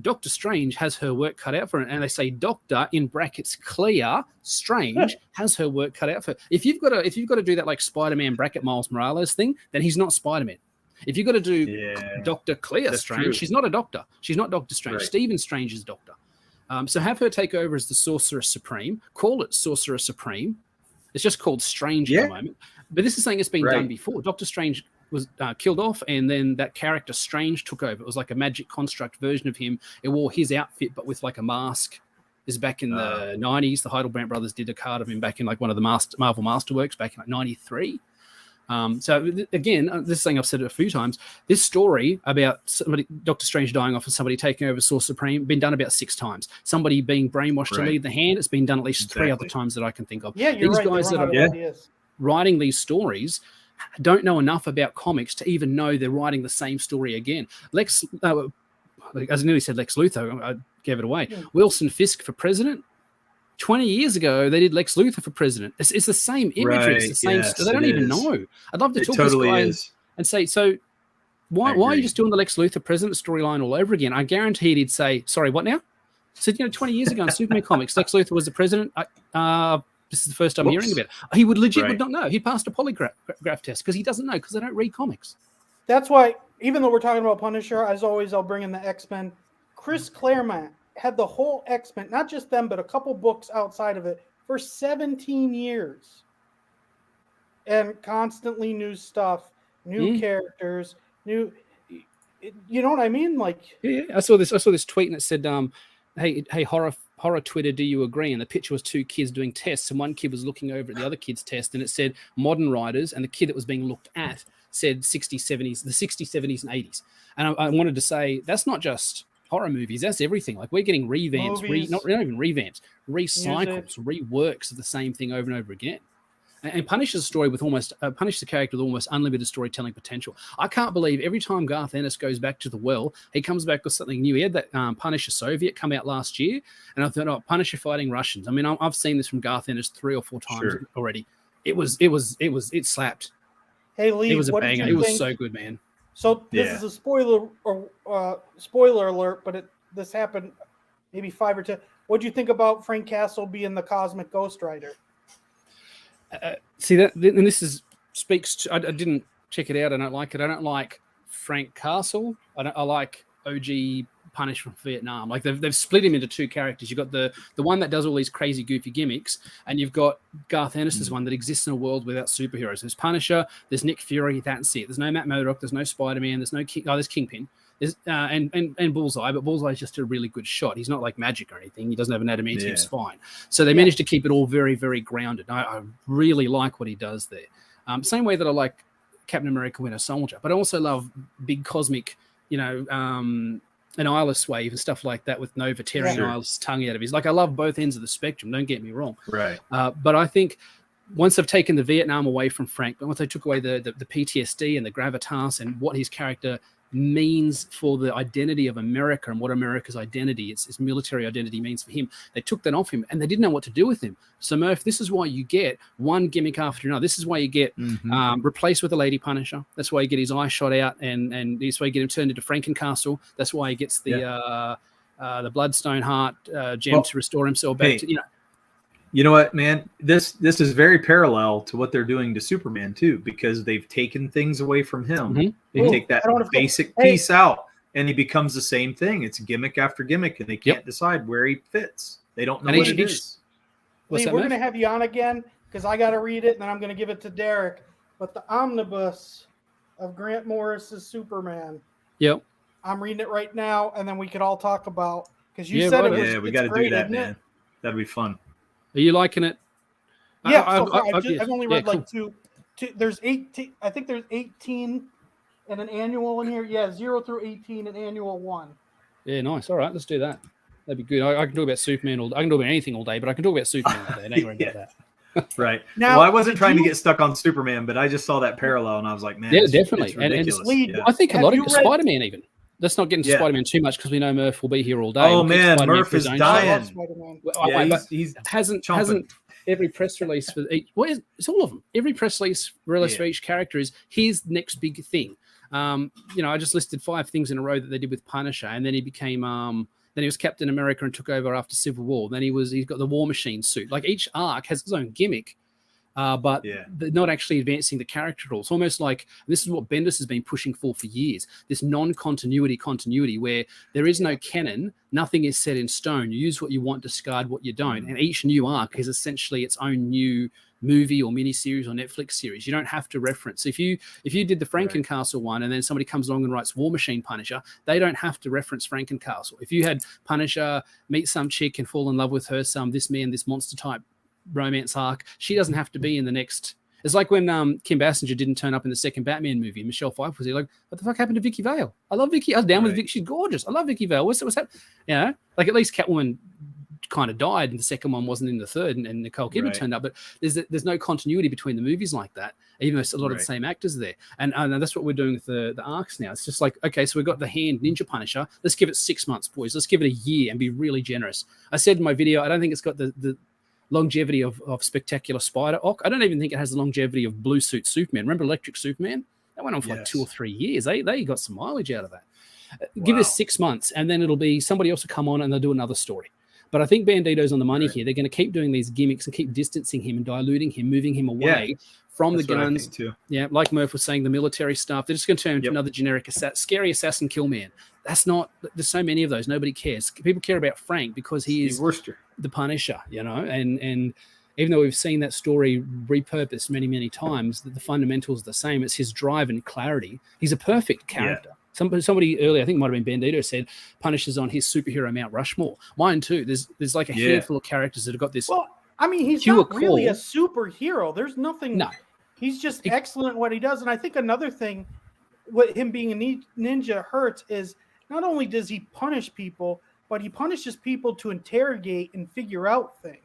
Doctor Strange has her work cut out for her, and they say Doctor in brackets Clea Strange has her work cut out for her. If you've got to do that like Spider-Man bracket Miles Morales thing, then he's not Spider-Man. If you've got to do Doctor Clea Strange, true. She's not a doctor. She's not Doctor Strange. Right. Stephen Strange is Doctor. So have her take over as the Sorcerer Supreme. Call it Sorcerer Supreme. It's just called Strange at the moment. But this is something that's been done before. Doctor Strange was killed off, and then that character Strange took over. It was like a magic construct version of him. It wore his outfit, but with like a mask. This is back in the 90s. The Heidelberg brothers did a card of him back in like one of the Marvel Masterworks back in like 93. So again, this is something I've said it a few times. This story about Doctor Strange dying off and somebody taking over Source Supreme, been done about 6 times. Somebody being brainwashed to lead the hand, it's been done at least 3 other times that I can think of. Yeah, you're these right. guys that are writing these stories don't know enough about comics to even know they're writing the same story again. As I nearly said Lex Luthor, I gave it away. Yeah. Wilson Fisk for president. 20 years ago, they did Lex Luthor for president. It's the same imagery. It's the same. They don't even know. I'd love to talk to this guy and say, so why are you just doing the Lex Luthor president storyline all over again? I guarantee he'd say, sorry, what now? So, 20 years ago in Superman comics, Lex Luthor was the president. This is the first time I'm hearing about it. He would would not know. He passed a polygraph test because he doesn't know because they don't read comics. That's why, even though we're talking about Punisher, as always, I'll bring in the X-Men. Chris Claremont had the whole X-Men, not just them, but a couple books outside of it for 17 years. And constantly new stuff, new characters, new, you know what I mean? Like, yeah, I saw this tweet and it said, hey, horror Twitter, do you agree? And the picture was 2 kids doing tests, and one kid was looking over at the other kid's test, and it said modern writers, and the kid that was being looked at said 60s, 70s, the 60s, 70s, and 80s. And I wanted to say, that's not just horror movies, that's everything. Like, we're getting revamps, not even revamps, recycles, reworks of the same thing over and over again. And Punisher's story with Punisher's character with almost unlimited storytelling potential. I can't believe every time Garth Ennis goes back to the well, he comes back with something new. He had that Punisher Soviet come out last year, and I thought, Punisher fighting Russians. I mean, I've seen this from Garth Ennis 3 or 4 times already. It slapped. Hey Lee, it was a banger. It was so good, man. So this is a spoiler alert, but this happened maybe 5 or 10. What do you think about Frank Castle being the Cosmic Ghost Rider? See that, and this speaks to. I didn't check it out. I don't like it. I don't like Frank Castle. I like OG Punish from Vietnam. Like they've split him into 2 characters. You've got the one that does all these crazy, goofy gimmicks, and you've got Garth Ennis's one that exists in a world without superheroes. There's Punisher. There's Nick Fury. That's it. There's no Matt Murdock. There's no Spider-Man. There's no there's Kingpin. There's and Bullseye, but Bullseye is just a really good shot. He's not like Magic or anything. He doesn't have an adamantium spine. So they managed to keep it all very, very grounded. I really like what he does there. Same way that I like Captain America Winter Soldier, but I also love big cosmic, Annihilus wave and stuff like that with Nova tearing Annihilus' tongue out of his. Like, I love both ends of the spectrum. Don't get me wrong. Right. But I think once they've taken the Vietnam away from Frank, but once they took away the PTSD and the gravitas and what his character means for the identity of America and what America's identity, its military identity means for him, they took that off him and they didn't know what to do with him. So Murph, this is why you get one gimmick after another. This is why you get replaced with a Lady Punisher. That's why you get his eye shot out, and this way you get him turned into Frankencastle. That's why he gets the Bloodstone Heart gem to restore himself back to. You know what, man? This is very parallel to what they're doing to Superman too, because they've taken things away from him. They take that basic piece out, and he becomes the same thing. It's gimmick after gimmick, and they can't decide where he fits. They don't know what it is. Lee, we're going to have you on again because I got to read it, and then I'm going to give it to Derek. But the omnibus of Grant Morris's Superman. Yep. I'm reading it right now, and then we could all talk about, because you said it was. Yeah, we got to do that, man. That'd be fun. Are you liking it? Yeah, I've only read like two there's 18. I think there's 18 and an annual in here. Yeah, 0 through 18 and annual 1. Yeah, nice. All right, let's do that. That'd be good. I can talk about Superman all. I can talk about anything all day, but I can talk about Superman all day. Don't worry about that. Right. Now, well, I wasn't trying to get stuck on Superman, but I just saw that parallel and I was like, man, yeah, it's definitely. ridiculous. And I think a lot of read... Spider-Man even. Let's not get into Spider-Man too much because we know Murph will be here all day. Oh man, Murph is dying. He's hasn't every press release for each. Well, it's all of them. Every press release for each character is here's the next big thing. I just listed 5 things in a row that they did with Punisher, and then he became then he was Captain America and took over after Civil War. Then he's got the War Machine suit. Like each arc has its own gimmick. But they're not actually advancing the character at all. It's almost like this is what Bendis has been pushing for years. This continuity where there is no canon, nothing is set in stone. You use what you want, discard what you don't. And each new arc is essentially its own new movie or miniseries or Netflix series. You don't have to reference. If you did the Frankencastle one and then somebody comes along and writes War Machine Punisher, they don't have to reference Frankencastle. If you had Punisher meet some chick and fall in love with her, this monster type romance arc, she doesn't have to be in the next. It's like when Kim Basinger didn't turn up in the second Batman movie. Michelle Pfeiffer was here like, what the fuck happened to Vicky Vale? I love Vicky. I was down with Vicky. She's gorgeous. I love Vicky Vale. What's happening? Like at least Catwoman kind of died and the second one wasn't in the third and Nicole Kidman turned up, but there's no continuity between the movies like that, even though it's a lot of the same actors there. And that's what we're doing with the arcs now. It's just like, okay, so we've got the Hand Ninja Punisher. Let's give it 6 months, boys. Let's give it a year and be really generous. I said in my video, I don't think it's got the longevity of Spectacular Spider-Ock. I don't even think it has the longevity of Blue Suit Superman. Remember Electric Superman? That went on for like 2 or 3 years. They got some mileage out of that. Give it 6 months, and then it'll be somebody else will come on and they'll do another story. But I think Bandito's on the money here. They're going to keep doing these gimmicks and keep distancing him and diluting him, moving him away from the guns. Yeah, like Murph was saying, the military stuff. They're just going to turn into another generic scary assassin kill man. That's not. There's so many of those. Nobody cares. People care about Frank because he is the Punisher, and even though we've seen that story repurposed many, many times, the fundamentals are the same. It's his drive and clarity. He's a perfect character. Yeah. Somebody earlier, I think it might have been Bandito, said Punisher's on his superhero Mount Rushmore. Mine too. There's like a handful of characters that have got this. Well, I mean, he's not really a superhero. There's nothing. No. He's just excellent at what he does. And I think another thing, what him being a ninja hurts is not only does he punish people, but he punishes people to interrogate and figure out things.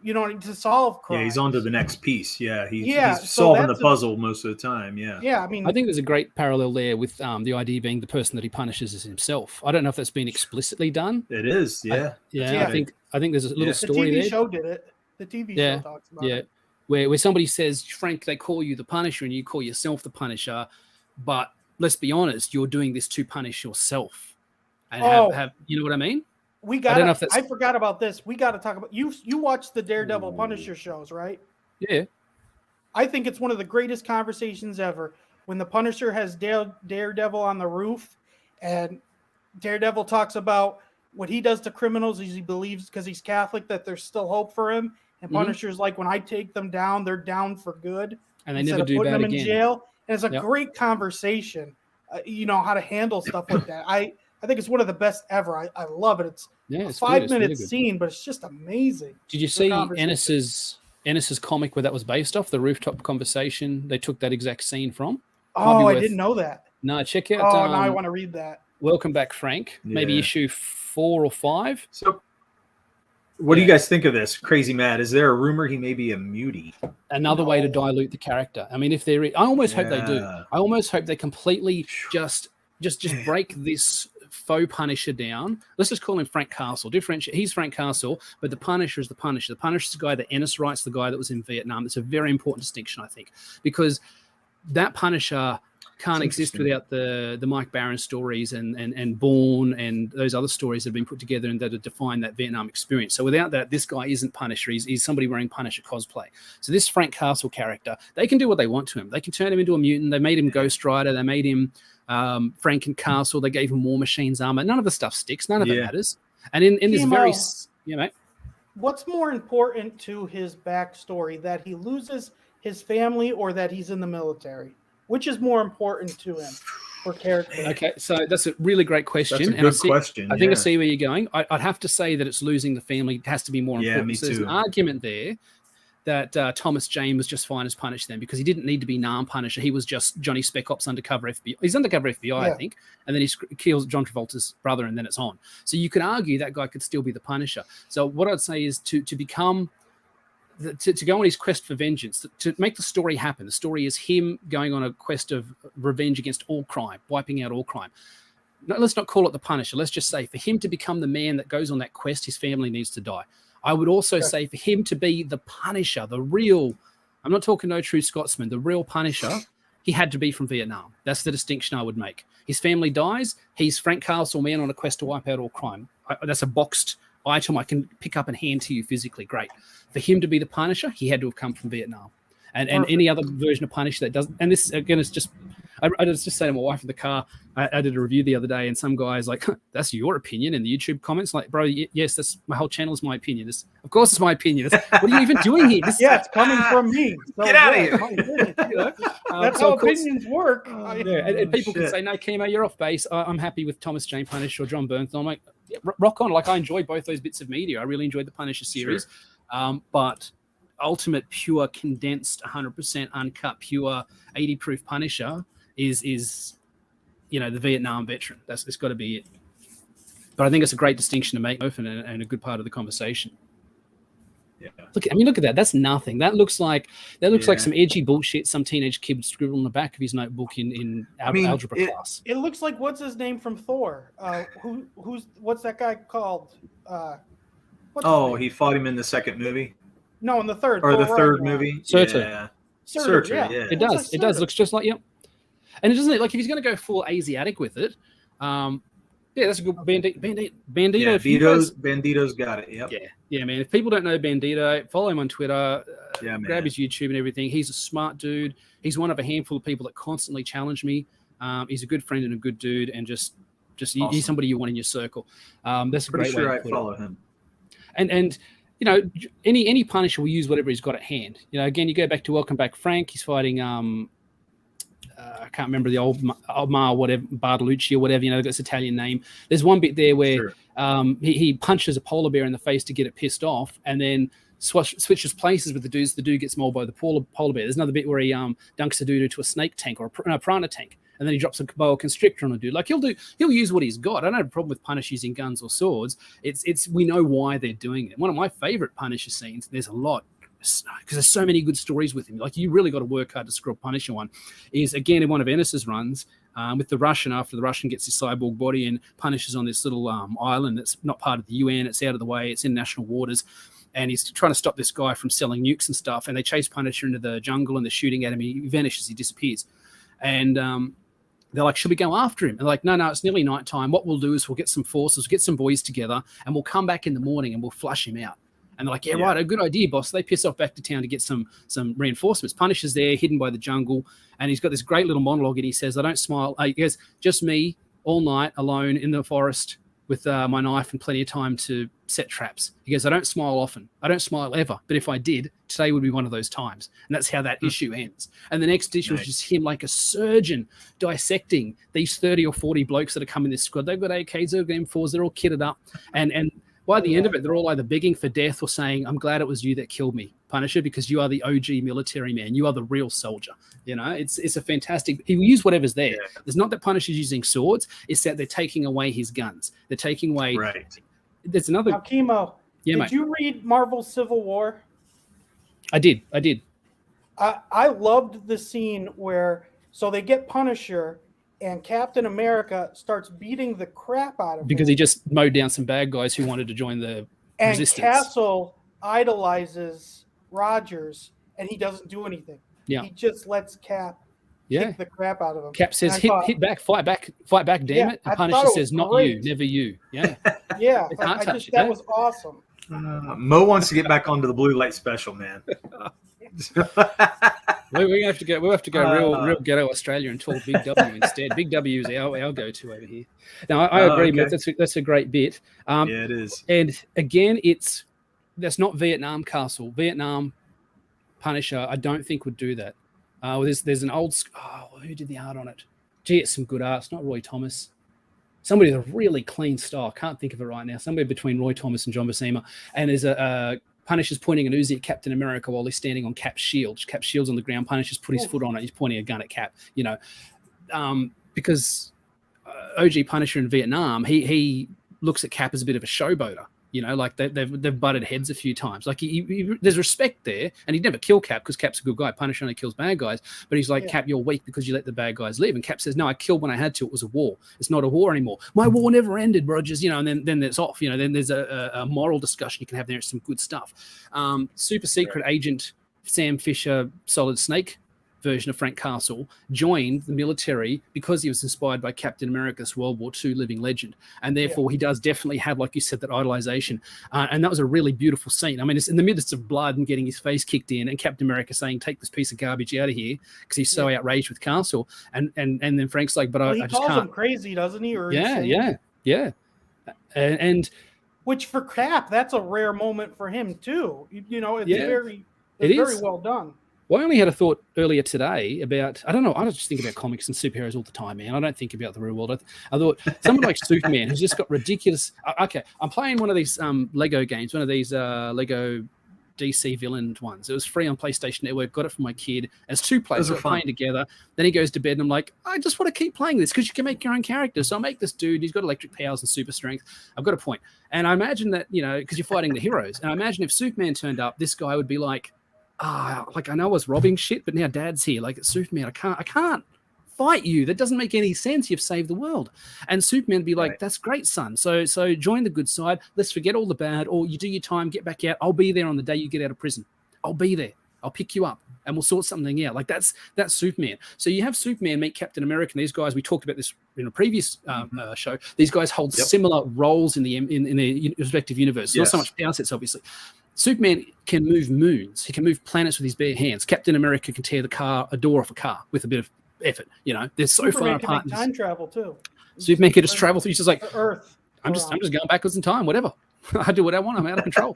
To solve crime. Yeah, he's on to the next piece. Yeah, he's solving the puzzle most of the time. Yeah. Yeah, I mean, I think there's a great parallel there with the idea being the person that he punishes is himself. I don't know if that's been explicitly done. It is, yeah. I think there's a little story there. The TV show did it. The TV show talks about it. Where somebody says, Frank, they call you the Punisher and you call yourself the Punisher, but let's be honest, you're doing this to punish yourself. And have you know what I mean? I forgot about this. We got to talk about you watch the Daredevil Punisher shows, right? Yeah. I think it's one of the greatest conversations ever when the Punisher has Daredevil on the roof and Daredevil talks about what he does to criminals is he believes because he's Catholic that there's still hope for him. And Punisher's like, when I take them down, they're down for good. And they never do bad again. In jail. And it's a great conversation, how to handle stuff like that. I think it's one of the best ever. I love it. It's a 5-minute scene, but it's just amazing. Did you see Ennis's comic where that was based off, the rooftop conversation? They took that exact scene from. Oh, I didn't know that. No, check out. Oh, now I want to read that. Welcome Back, Frank. Maybe issue 4 or 5. So, what do you guys think of this? Crazy Matt, is there a rumor he may be a mutie? Another way to dilute the character. I mean, if I almost hope they do. I almost hope they completely just break this faux Punisher down. Let's just call him Frank Castle. He's Frank Castle, but the Punisher is the Punisher. The Punisher is the guy that Ennis writes, the guy that was in Vietnam. It's a very important distinction, I think, because that Punisher can't exist without the Mike Barron stories and Bourne and those other stories that have been put together and that have defined that Vietnam experience. So without that, this guy isn't Punisher. He's somebody wearing Punisher cosplay. So this Frank Castle character, they can do what they want to him. They can turn him into a mutant. They made him Ghost Rider. They made him Frankencastle. They gave him War Machine's armor. None of the stuff sticks. None of it matters. And in this very, mate. What's more important to his backstory, that he loses his family or that he's in the military? Which is more important to him for character? Okay, so that's a really great question. That's a good question. I think I see where you're going. I'd have to say that it's losing the family. It has to be more important. Me so there's too. an argument there that Thomas Jane was just fine as Punisher then, because he didn't need to be Nam Punisher. He was just Johnny Spec Ops undercover FBI. He's undercover FBI, I think, and then he kills John Travolta's brother, and then it's on. So you could argue that guy could still be the Punisher. So what I'd say is to become to go on his quest for vengeance, to make the story happen. The story is him going on a quest of revenge against all crime, wiping out all crime. No, let's not call it the Punisher. Let's just say for him to become the man that goes on that quest, his family needs to die. I would also say for him to be the Punisher, the real, I'm not talking No True Scotsman, the real Punisher, he had to be from Vietnam. That's the distinction I would make. His family dies. He's Frank Castle man on a quest to wipe out all crime. That's a boxed item I can pick up and hand to you physically. Great. For him to be the Punisher, he had to have come from Vietnam. And any other version of Punisher that doesn't, and this again is just, I was just saying to my wife in the car, I did a review the other day, and some guy's like, that's your opinion in the YouTube comments. Like, bro, yes, that's my whole channel is my opinion. Of course it's my opinion. What are you even doing here? It's coming from me. So, Get out of here. That's how opinions work. And people can say, no, Chemo, you're off base. I'm happy with Thomas Jane Punisher or John Bernthal. I'm like, yeah, rock on. Like, I enjoy both those bits of media. I really enjoyed the Punisher series. Sure. But ultimate, pure, condensed, 100% uncut, pure 80 proof Punisher is the Vietnam veteran. It's got to be it. But I think it's a great distinction to make, and a good part of the conversation. Yeah. Look at that. That's nothing. That looks like some edgy bullshit some teenage kid would scribble on the back of his notebook in algebra class. It looks like what's his name from Thor? What's that guy called? He fought him in the second movie. No, in the third. Or the third movie. Surtur. Surtur. It does. It does. Looks just like And it doesn't like if he's going to go full Asiatic with it. That's a good Bandito. Bandito's got it. Yep. Yeah, man. If people don't know Bandito, follow him on Twitter. Grab his YouTube and everything. He's a smart dude. He's one of a handful of people that constantly challenge me. He's a good friend and a good dude, and just awesome. He's somebody you want in your circle. That's a great way to follow him. And any Punisher will use whatever he's got at hand. Again, you go back to Welcome Back Frank. He's fighting I can't remember the old Ma, whatever, Bartolucci or whatever, this Italian name. There's one bit there where he punches a polar bear in the face to get it pissed off, and then switches places with the dudes. The dude gets mauled by the polar bear. There's another bit where he dunks a dude into a snake tank or a piranha tank, and then he drops a boa constrictor on a dude. Like he'll use what he's got. I don't have a problem with Punisher using guns or swords. It's we know why they're doing it. One of my favorite Punisher scenes, there's a lot, because there's so many good stories with him. Like you really got to work hard to screw a Punisher one. Is again in one of Ennis's runs with the Russian, after the Russian gets his cyborg body and Punisher's on this little island that's not part of the UN. It's out of the way. It's in national waters. And he's trying to stop this guy from selling nukes and stuff. And they chase Punisher into the jungle and they're shooting at him. He vanishes. He disappears. And they're like, should we go after him? And they're like, no, it's nearly nighttime. What we'll do is we'll get some forces, get some boys together, and we'll come back in the morning and we'll flush him out. And they're like, right, a good idea, boss. They piss off back to town to get some reinforcements. Punisher's there, hidden by the jungle, and he's got this great little monologue, and he says, I don't smile. He goes, just me all night alone in the forest with my knife and plenty of time to set traps. He goes, I don't smile often. I don't smile ever. But if I did, today would be one of those times. And that's how that issue ends. And the next issue is just him like a surgeon dissecting these 30 or 40 blokes that are coming in this squad. They've got AKs, they've got M4s, they're all kitted up. And by the end of it, they're all either begging for death or saying, I'm glad it was you that killed me, Punisher, because you are the OG military man. You are the real soldier. It's a fantastic, he will use whatever's there. Yeah. It's not that Punisher's using swords. It's that they're taking away his guns. They're taking away. Right. There's another. Now, Chemo, did you read Marvel's Civil War? I did. I loved the scene where, so they get Punisher and Captain America starts beating the crap out of him. Because he just mowed down some bad guys who wanted to join the resistance. And Castle idolizes Rogers, and he doesn't do anything. Yeah. He just lets Cap kick the crap out of him. Cap says, hit back, fight back, damn it. And Punisher says, not great. You, never you. Yeah. Yeah. That was awesome. Mo wants to get back onto the Blue Light Special, man. We'll have to go real ghetto Australia and talk Big W instead. Big W is our go-to over here. Now, I agree, Matt. That's a great bit. It is. And again, that's not Vietnam Castle. Vietnam Punisher, I don't think would do that. There's an old. Who did the art on it? Gee, it's some good art. It's not Roy Thomas. Somebody with a really clean style. Can't think of it right now. Somewhere between Roy Thomas and John Buscema. And there's a Punisher's pointing an Uzi at Captain America while he's standing on Cap's shield. Cap's shield's on the ground. Punisher's put his foot on it. He's pointing a gun at Cap. You know, because OG Punisher in Vietnam, he looks at Cap as a bit of a showboater. You know, like they've butted heads a few times. Like there's respect there, and he'd never kill Cap because Cap's a good guy. Punisher only kills bad guys, but he's like, Cap, you're weak because you let the bad guys live. And Cap says, no, I killed when I had to. It was a war. It's not a war anymore. My war never ended, Rogers. You know, and then it's off. You know, then there's a moral discussion you can have there. It's some good stuff. Super secret agent Sam Fisher, Solid Snake version of Frank Castle, joined the military because he was inspired by Captain America's World War II living legend. And therefore he does definitely have, like you said, that idolization. And that was a really beautiful scene. I mean, it's in the midst of blood and getting his face kicked in and Captain America saying, take this piece of garbage out of here because he's so outraged with Castle. And then Frank's like, but I just can't. He calls him crazy, doesn't he? Or yeah. And which for Cap, that's a rare moment for him too. You know, it's very well done. Well, I only had a thought earlier today about, I don't know, I just think about comics and superheroes all the time, man. I don't think about the real world. I thought someone like Superman who's just got ridiculous. Okay, I'm playing one of these Lego games, one of these Lego DC villain ones. It was free on PlayStation Network. Got it from my kid. As two players are playing together. Then he goes to bed and I'm like, I just want to keep playing this because you can make your own character. So I make this dude. He's got electric powers and super strength. I've got a point. And I imagine that, you know, because you're fighting the heroes. And I imagine if Superman turned up, this guy would be like, like I know I was robbing shit, but now Dad's here. Like Superman, I can't fight you. That doesn't make any sense. You've saved the world. And Superman would be like, that's great, son. So join the good side. Let's forget all the bad. Or you do your time, get back out. I'll be there on the day you get out of prison. I'll be there. I'll pick you up and we'll sort something out. Like that's Superman. So you have Superman meet Captain America. And these guys, we talked about this in a previous show. These guys hold similar roles in their respective universe. Not so much power sets, obviously. Superman can move moons. He can move planets with his bare hands. Captain America can tear a door off a car with a bit of effort. You know, they're so far apart. Can time travel too. Superman can just travel through. He's just like Earth. I'm just going backwards in time. Whatever. I do what I want. I'm out of control.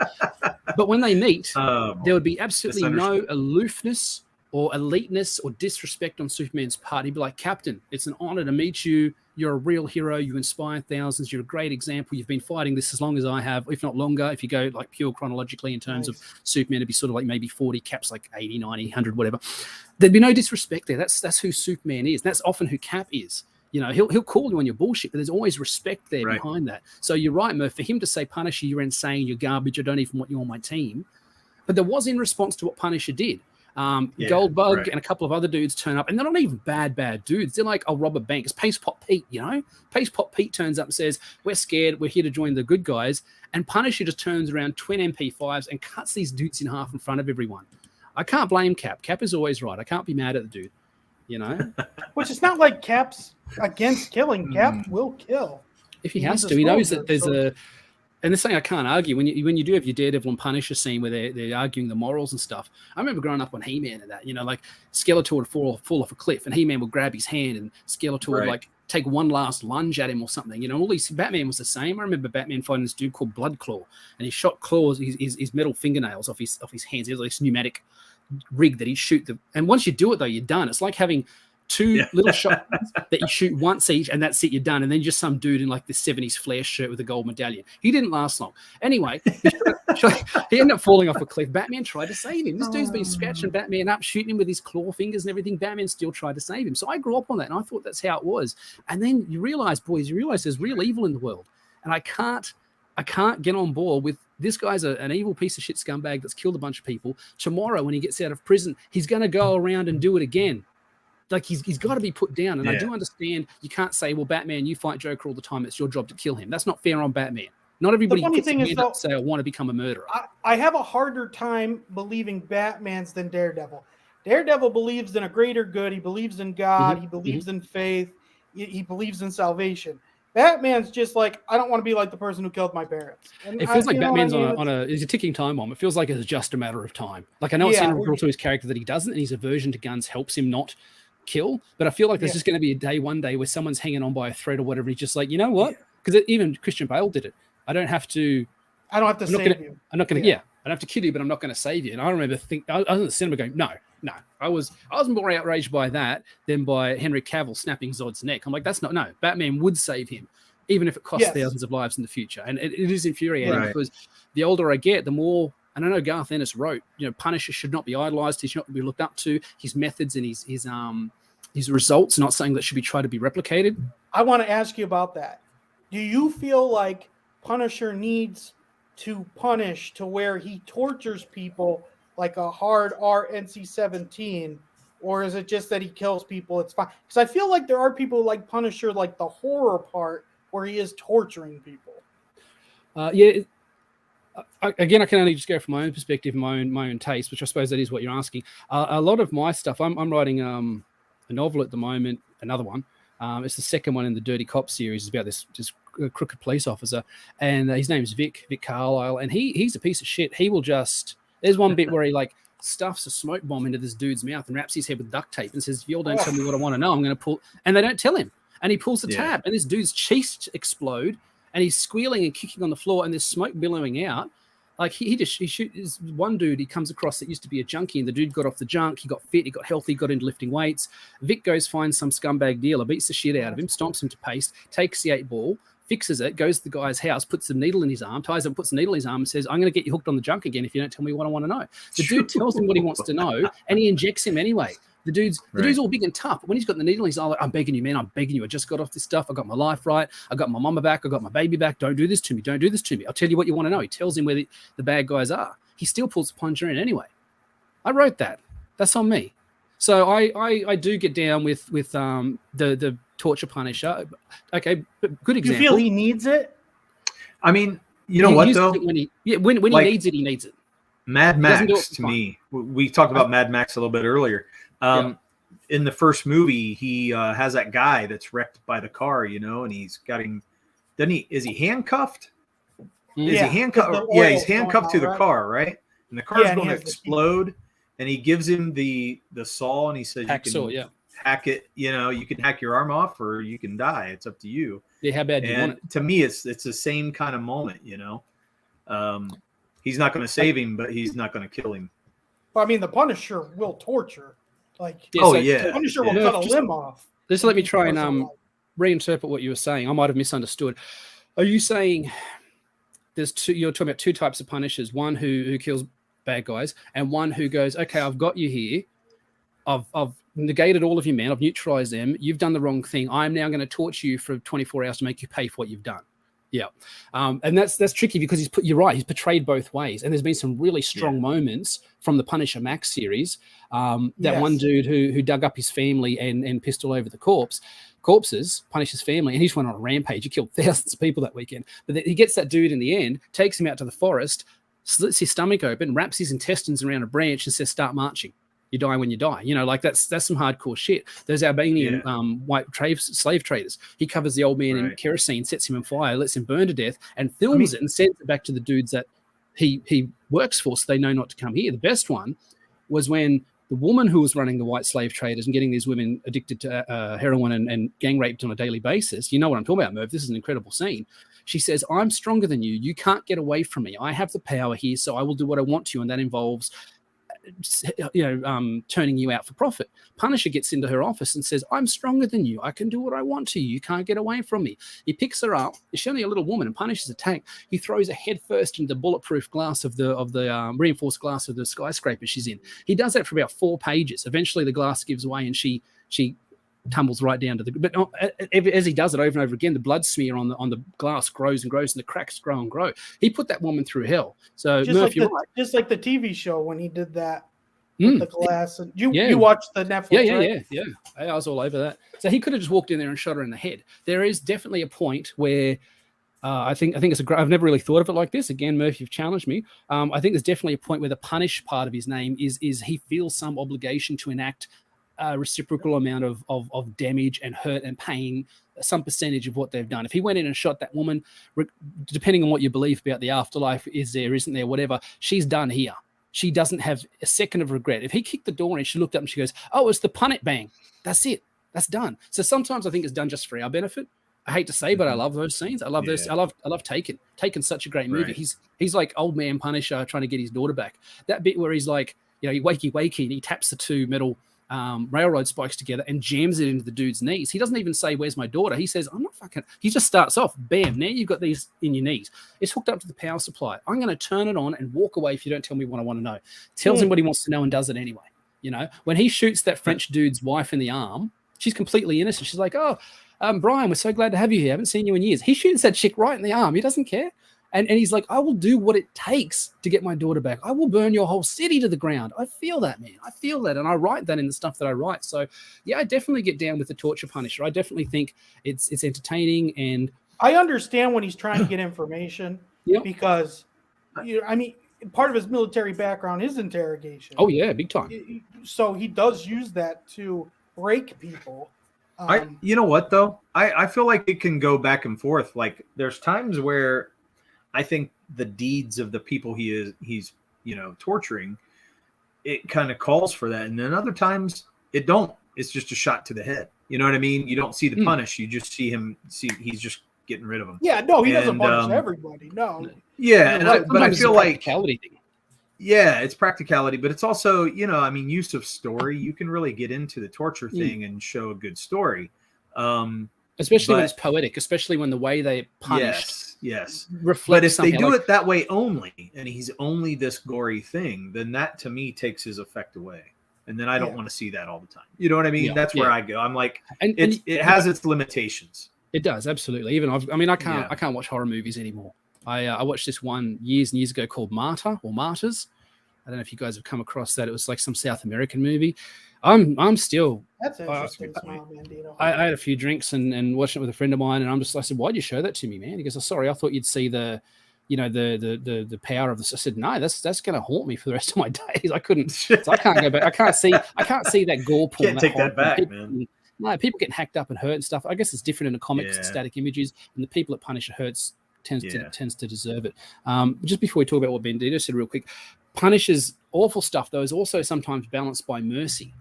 But when they meet, there would be absolutely no aloofness or eliteness or disrespect on Superman's part. He'd be like, Captain, it's an honor to meet you. You're a real hero. You inspire thousands. You're a great example. You've been fighting this as long as I have, if not longer. If you go like pure chronologically in terms of Superman, it'd be sort of like maybe 40, Cap's like 80, 90, 100, whatever. There'd be no disrespect there. That's who Superman is. That's often who Cap is. You know, he'll call you on your bullshit, but there's always respect there behind that. So you're right, Murph. For him to say, Punisher, you're insane, you're garbage, I don't even want you on my team. But there was in response to what Punisher did. Goldbug and a couple of other dudes turn up, and they're not even bad dudes. They're like, I'll rob a bank. It's Pace Pot Pete, you know? Pace Pot Pete turns up and says, we're scared, we're here to join the good guys. And Punisher just turns around, twin MP5s, and cuts these dudes in half in front of everyone. I can't blame Cap. Cap is always right. I can't be mad at the dude, you know? Which is not like Cap's against killing. Cap will kill. If he has to. He knows that there's a... And this thing I can't argue. When you do have your Daredevil and Punisher scene where they're arguing the morals and stuff, I remember growing up on He-Man and that, you know, like Skeletor would fall off a cliff and He-Man would grab his hand and Skeletor would like take one last lunge at him or something. You know, all these Batman was the same. I remember Batman fighting this dude called Blood Claw and he shot claws, his metal fingernails off his hands. He has this pneumatic rig that he'd shoot them. And once you do it though, you're done. It's like having two little shots that you shoot once each and that's it, you're done. And then just some dude in like the 70s flare shirt with a gold medallion. He didn't last long. Anyway, he ended up falling off a cliff. Batman tried to save him. This dude's been scratching Batman up, shooting him with his claw fingers and everything. Batman still tried to save him. So I grew up on that and I thought that's how it was. And then you realize there's real evil in the world. And I can't get on board with this guy's an evil piece of shit scumbag that's killed a bunch of people. Tomorrow when he gets out of prison, he's going to go around and do it again. Like he's got to be put down. And I do understand you can't say, well, Batman, you fight Joker all the time. It's your job to kill him. That's not fair on Batman. Not everybody say, I want to become a murderer. I have a harder time believing Batman's than Daredevil. Daredevil believes in a greater good. He believes in God. He believes in faith. He believes in salvation. Batman's just like, I don't want to be like the person who killed my parents. And it feels like Batman's is a ticking time bomb. It feels like it's just a matter of time. Like I know it's integral to his character that he doesn't, and his aversion to guns helps him not kill, but I feel like there's just going to be one day where someone's hanging on by a thread or whatever. He's just like, you know what? Because even Christian Bale did it. I don't have to save you. I'm not going to. I don't have to kill you, but I'm not going to save you. And I remember I was in the cinema going, no. I was more outraged by that than by Henry Cavill snapping Zod's neck. I'm like, that's not no. Batman would save him, even if it costs thousands of lives in the future. And it is infuriating because the older I get, the more And I know Garth Ennis wrote, Punisher should not be idolized. He should not be looked up to. His methods and his results are not something that should be tried to be replicated. I want to ask you about that. Do you feel like Punisher needs to punish to where he tortures people like a hard NC-17, or is it just that he kills people? It's fine. Because I feel like there are people like Punisher, like the horror part where he is torturing people. Again, I can only just go from my own perspective, my own taste, which I suppose that is what you're asking. A lot of my stuff, I'm writing a novel at the moment, another one. It's the second one in the Dirty Cop series. It's about this crooked police officer, and his name's Vic Carlisle, and he's a piece of shit. He will just. There's one bit where he stuffs a smoke bomb into this dude's mouth and wraps his head with duct tape and says, "If you all don't tell me what I want to know, I'm going to pull." And they don't tell him, and he pulls the tab, and this dude's cheeks explode, and he's squealing and kicking on the floor, and there's smoke billowing out. Like he shoots one dude he comes across that used to be a junkie, and the dude got off the junk, he got fit, he got healthy, got into lifting weights. Vic goes, finds some scumbag dealer, beats the shit out of him, stomps him to paste, takes the 8-ball, fixes it, goes to the guy's house, puts the needle in his arm, ties him, puts the needle in his arm, and says, "I'm going to get you hooked on the junk again if you don't tell me what I want to know." The dude tells him what he wants to know, and he injects him anyway. The dude's all big and tough. When he's got the needle, he's all like, "I'm begging you, man. I'm begging you. I just got off this stuff. I got my life right. I got my mama back. I got my baby back. Don't do this to me. Don't do this to me. I'll tell you what you want to know." He tells him where the bad guys are. He still pulls the plunger in anyway. I wrote that. That's on me. So I do get down with the torture Punisher. Okay, but good example. You feel he needs it? I mean, you know what though? When he needs it, he needs it. Mad Max to me. We talked about Mad Max a little bit earlier. In the first movie, he has that guy that's wrecked by the car, and he's got him. Is he handcuffed? Is he handcuffed? Yeah, he's handcuffed to the car, right? And the car's going to explode. And he gives him the saw, and he says, "You can hack it. You can hack your arm off, or you can die. It's up to you." Yeah, how bad do you want it? To me, it's the same kind of moment. He's not going to save him, but he's not going to kill him. Well, I mean, the Punisher will torture. The Punisher will cut a limb off. Just let me try and reinterpret what you were saying. I might have misunderstood. Are you saying there's two? You're talking about two types of Punishers: one who kills bad guys, and one who goes, "Okay, I've got you here. I've negated all of you, man. I've neutralized them. You've done the wrong thing. I'm now going to torture you for 24 hours to make you pay for what you've done." Yeah, and that's tricky because you're right. He's portrayed both ways, and there's been some really strong moments from the Punisher Max series. One dude who dug up his family and pissed all over the corpses, Punisher's family, and he just went on a rampage. He killed thousands of people that weekend. But he gets that dude in the end, takes him out to the forest, slits his stomach open, wraps his intestines around a branch, and says, "Start marching. You die when you die." That's some hardcore shit. Those Albanian white slave traders. He covers the old man in kerosene, sets him on fire, lets him burn to death, and films it and sends it back to the dudes that he works for, so they know not to come here. The best one was when the woman who was running the white slave traders and getting these women addicted to heroin and gang raped on a daily basis. You know what I'm talking about, Merv. This is an incredible scene. She says, "I'm stronger than you. You can't get away from me. I have the power here, so I will do what I want to you, and that involves turning you out for profit." Punisher gets into her office and says, "I'm stronger than you. I can do what I want to you. You can't get away from me." He picks her up. She's only a little woman, and Punisher's attack. He throws her head first into the bulletproof glass of the reinforced glass of the skyscraper she's in. He does that for about 4 pages. Eventually, the glass gives way, and she tumbles right down to the. But as he does it over and over again, the blood smear on the glass grows and grows, and the cracks grow and grow. He put that woman through hell. So just just like the TV show when he did that with the glass. And you watched the Netflix? Yeah. I was all over that. So he could have just walked in there and shot her in the head. There is definitely a point where. I think it's I've never really thought of it like this. Again, Murphy, you've challenged me. I think there's definitely a point where the punish part of his name is he feels some obligation to enact a reciprocal amount of damage and hurt and pain, some percentage of what they've done. If he went in and shot that woman, depending on what you believe about the afterlife, isn't there, whatever, she's done here. She doesn't have a second of regret. If he kicked the door and she looked up and she goes, "Oh, it's the punnet bang." That's it. That's done. So sometimes I think it's done just for our benefit. I hate to say, but I love those scenes. I love those. I love Taken. Taken's such a great movie. Right. He's like old man Punisher trying to get his daughter back. That bit where he's like, wakey, and he taps the 2 metal railroad spikes together and jams it into the dude's knees. He doesn't even say, "Where's my daughter?" He says, "I'm not fucking." He just starts off, bam, now you've got these in your knees. It's hooked up to the power supply. I'm going to turn it on and walk away if you don't tell me what I want to know. Tells him what he wants to know and does it anyway. You know, when he shoots that French dude's wife in the arm, she's completely innocent. She's like, "Oh, Brian, we're so glad to have you here. I haven't seen you in years." He shoots that chick right in the arm. He doesn't care. And he's like, "I will do what it takes to get my daughter back. I will burn your whole city to the ground." I feel that, man. I feel that. And I write that in the stuff that I write. So, yeah, I definitely get down with the torture Punisher. I definitely think it's entertaining. And I understand when he's trying to get information because, I mean, part of his military background is interrogation. Oh, yeah, big time. So he does use that to break people. You know what, though? I feel like it can go back and forth. Like, there's times where I think the deeds of the people he's torturing, it kind of calls for that. And then other times it don't. It's just a shot to the head. You know what I mean? You don't see the punish. You just see he's just getting rid of them. Yeah, no, he doesn't punish everybody. No. Yeah, but I feel like thing. Yeah, it's practicality, but it's also, use of story. You can really get into the torture thing and show a good story. Especially when it's poetic, especially when the way they punished reflects. But if they do it that way only, and he's only this gory thing, then that to me takes his effect away. And then I don't want to see that all the time. You know what I mean? That's where I go. I'm like, it has its limitations. It does, absolutely. Even I can't watch horror movies anymore. I watched this one years and years ago called Martyr or Martyrs. I don't know if you guys have come across that. It was like some South American movie. I'm still. That's interesting. I had a few drinks and watched it with a friend of mine, and I said, "Why'd you show that to me, man?" He goes, "Oh, sorry, I thought you'd see the power of this." I said, "No, that's going to haunt me for the rest of my days. I couldn't. So I can't go back. I can't see that gore porn. Can't take that back, man." No, people getting hacked up and hurt and stuff. I guess it's different in the comics, static images, and the people that Punisher hurts tends to deserve it. Just before we talk about what Bandito said real quick, Punisher's awful stuff though is also sometimes balanced by mercy.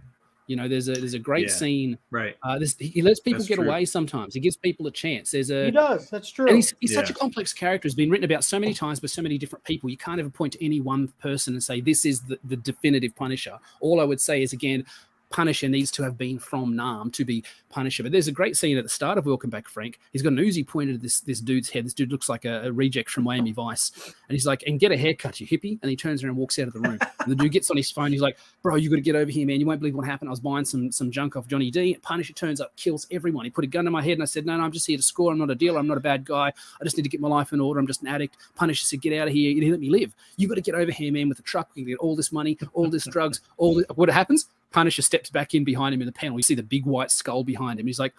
You know, there's a great scene. Right. He lets people get away sometimes. He gives people a chance. He does. That's true. And he's such a complex character. He's been written about so many times by so many different people. You can't ever point to any one person and say, this is the definitive Punisher. All I would say is, again, Punisher needs to have been from Nam to be Punisher. But there's a great scene at the start of Welcome Back, Frank. He's got an Uzi pointed at this dude's head. This dude looks like a reject from Miami Vice. And he's like, "And get a haircut, you hippie." And he turns around and walks out of the room. And the dude gets on his phone. He's like, "Bro, you got to get over here, man. You won't believe what happened. I was buying some junk off Johnny D. Punisher turns up, kills everyone. He put a gun to my head and I said, no, I'm just here to score. I'm not a dealer. I'm not a bad guy. I just need to get my life in order. I'm just an addict." Punisher said, "Get out of here. You let me live. You got to get over here, man, with the truck. We can get all this money, all this drugs, all this." What happens? Punisher steps back in behind him in the panel. You see the big white skull behind him. He's like,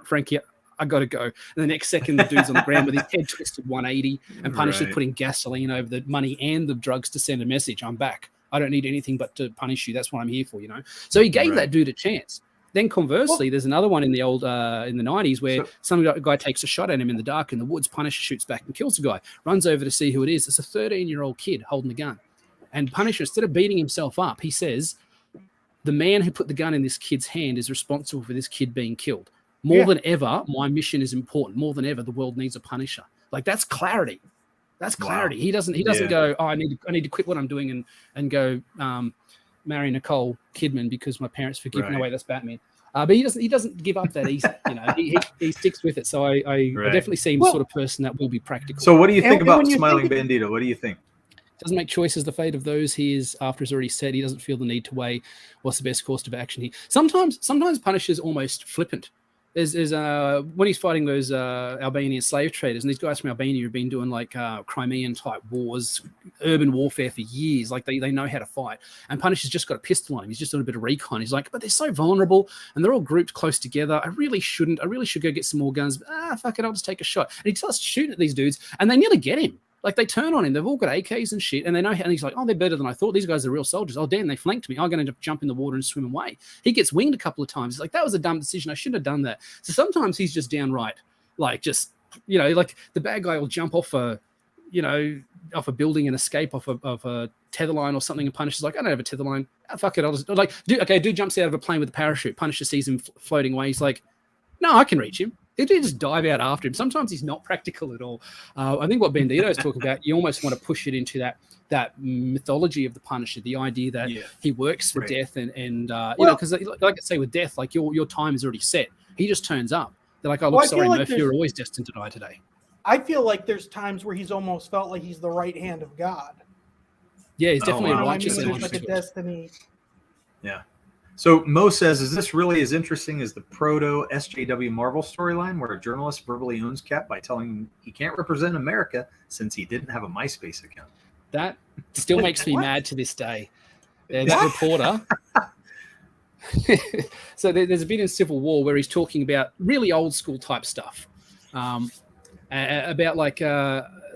"Frankie, I got to go." And the next second, the dude's on the ground with his head twisted 180, and Punisher's putting gasoline over the money and the drugs to send a message. "I'm back. I don't need anything but to punish you. That's what I'm here for," you know? So he gave that dude a chance. Then conversely, there's another one in the old in the 90s where some guy takes a shot at him in the dark in the woods. Punisher shoots back and kills the guy. Runs over to see who it is. It's a 13-year-old kid holding the gun. And Punisher, instead of beating himself up, he says, "The man who put the gun in this kid's hand is responsible for this kid being killed. More than ever, my mission is important. More than ever, the world needs a Punisher." Like, that's clarity. That's clarity. Wow. He doesn't go, "Oh, I need to quit what I'm doing and go marry Nicole Kidman because my parents forgive me." No, wait, that's Batman. But he doesn't give up that easy. You know, he sticks with it. So I definitely seem the sort of person that will be practical. So what do you think about Smiling Bandito? What do you think? Doesn't make choices. The fate of those he is after is already said. He doesn't feel the need to weigh what's the best course of action here. Sometimes Punisher's almost flippant. There's when he's fighting those Albanian slave traders, and these guys from Albania have been doing like Crimean type wars, urban warfare for years. Like they know how to fight. And Punisher's just got a pistol on him. He's just doing a bit of recon. He's like, "But they're so vulnerable and they're all grouped close together. I really should go get some more guns. Fuck it, I'll just take a shot." And he starts shooting at these dudes, and they nearly get him. Like, they turn on him. They've all got AKs and shit, and they know how. And he's like, "Oh, they're better than I thought. These guys are real soldiers. Oh, damn, they flanked me. I'm going to jump in the water and swim away." He gets winged a couple of times. He's like, "That was a dumb decision. I shouldn't have done that." So sometimes he's just downright, like, just, you know, like the bad guy will jump off a building and escape off a tether line or something, and Punisher's like, "I don't have a tether line. Fuck it. I'll just," like, dude jumps out of a plane with a parachute. Punisher sees him floating away. He's like, "No, I can reach him. They do just dive out after him. Sometimes he's not practical at all. I think what Bandito's talking about, you almost want to push it into that mythology of the Punisher, the idea that he works for death and you know, because like I say with death, like your time is already set. He just turns up. They're like, oh, look, sorry, Murphy, you're always destined to die today. I feel like there's times where he's almost felt like he's the right hand of God. Yeah, he's definitely a righteous. There's like a destiny. Yeah. So Mo says, is this really as interesting as the proto SJW Marvel storyline where a journalist verbally owns Cap by telling him he can't represent America since he didn't have a MySpace account? That still makes me mad to this day. That reporter. So there's a bit in Civil War where he's talking about really old school type stuff. About like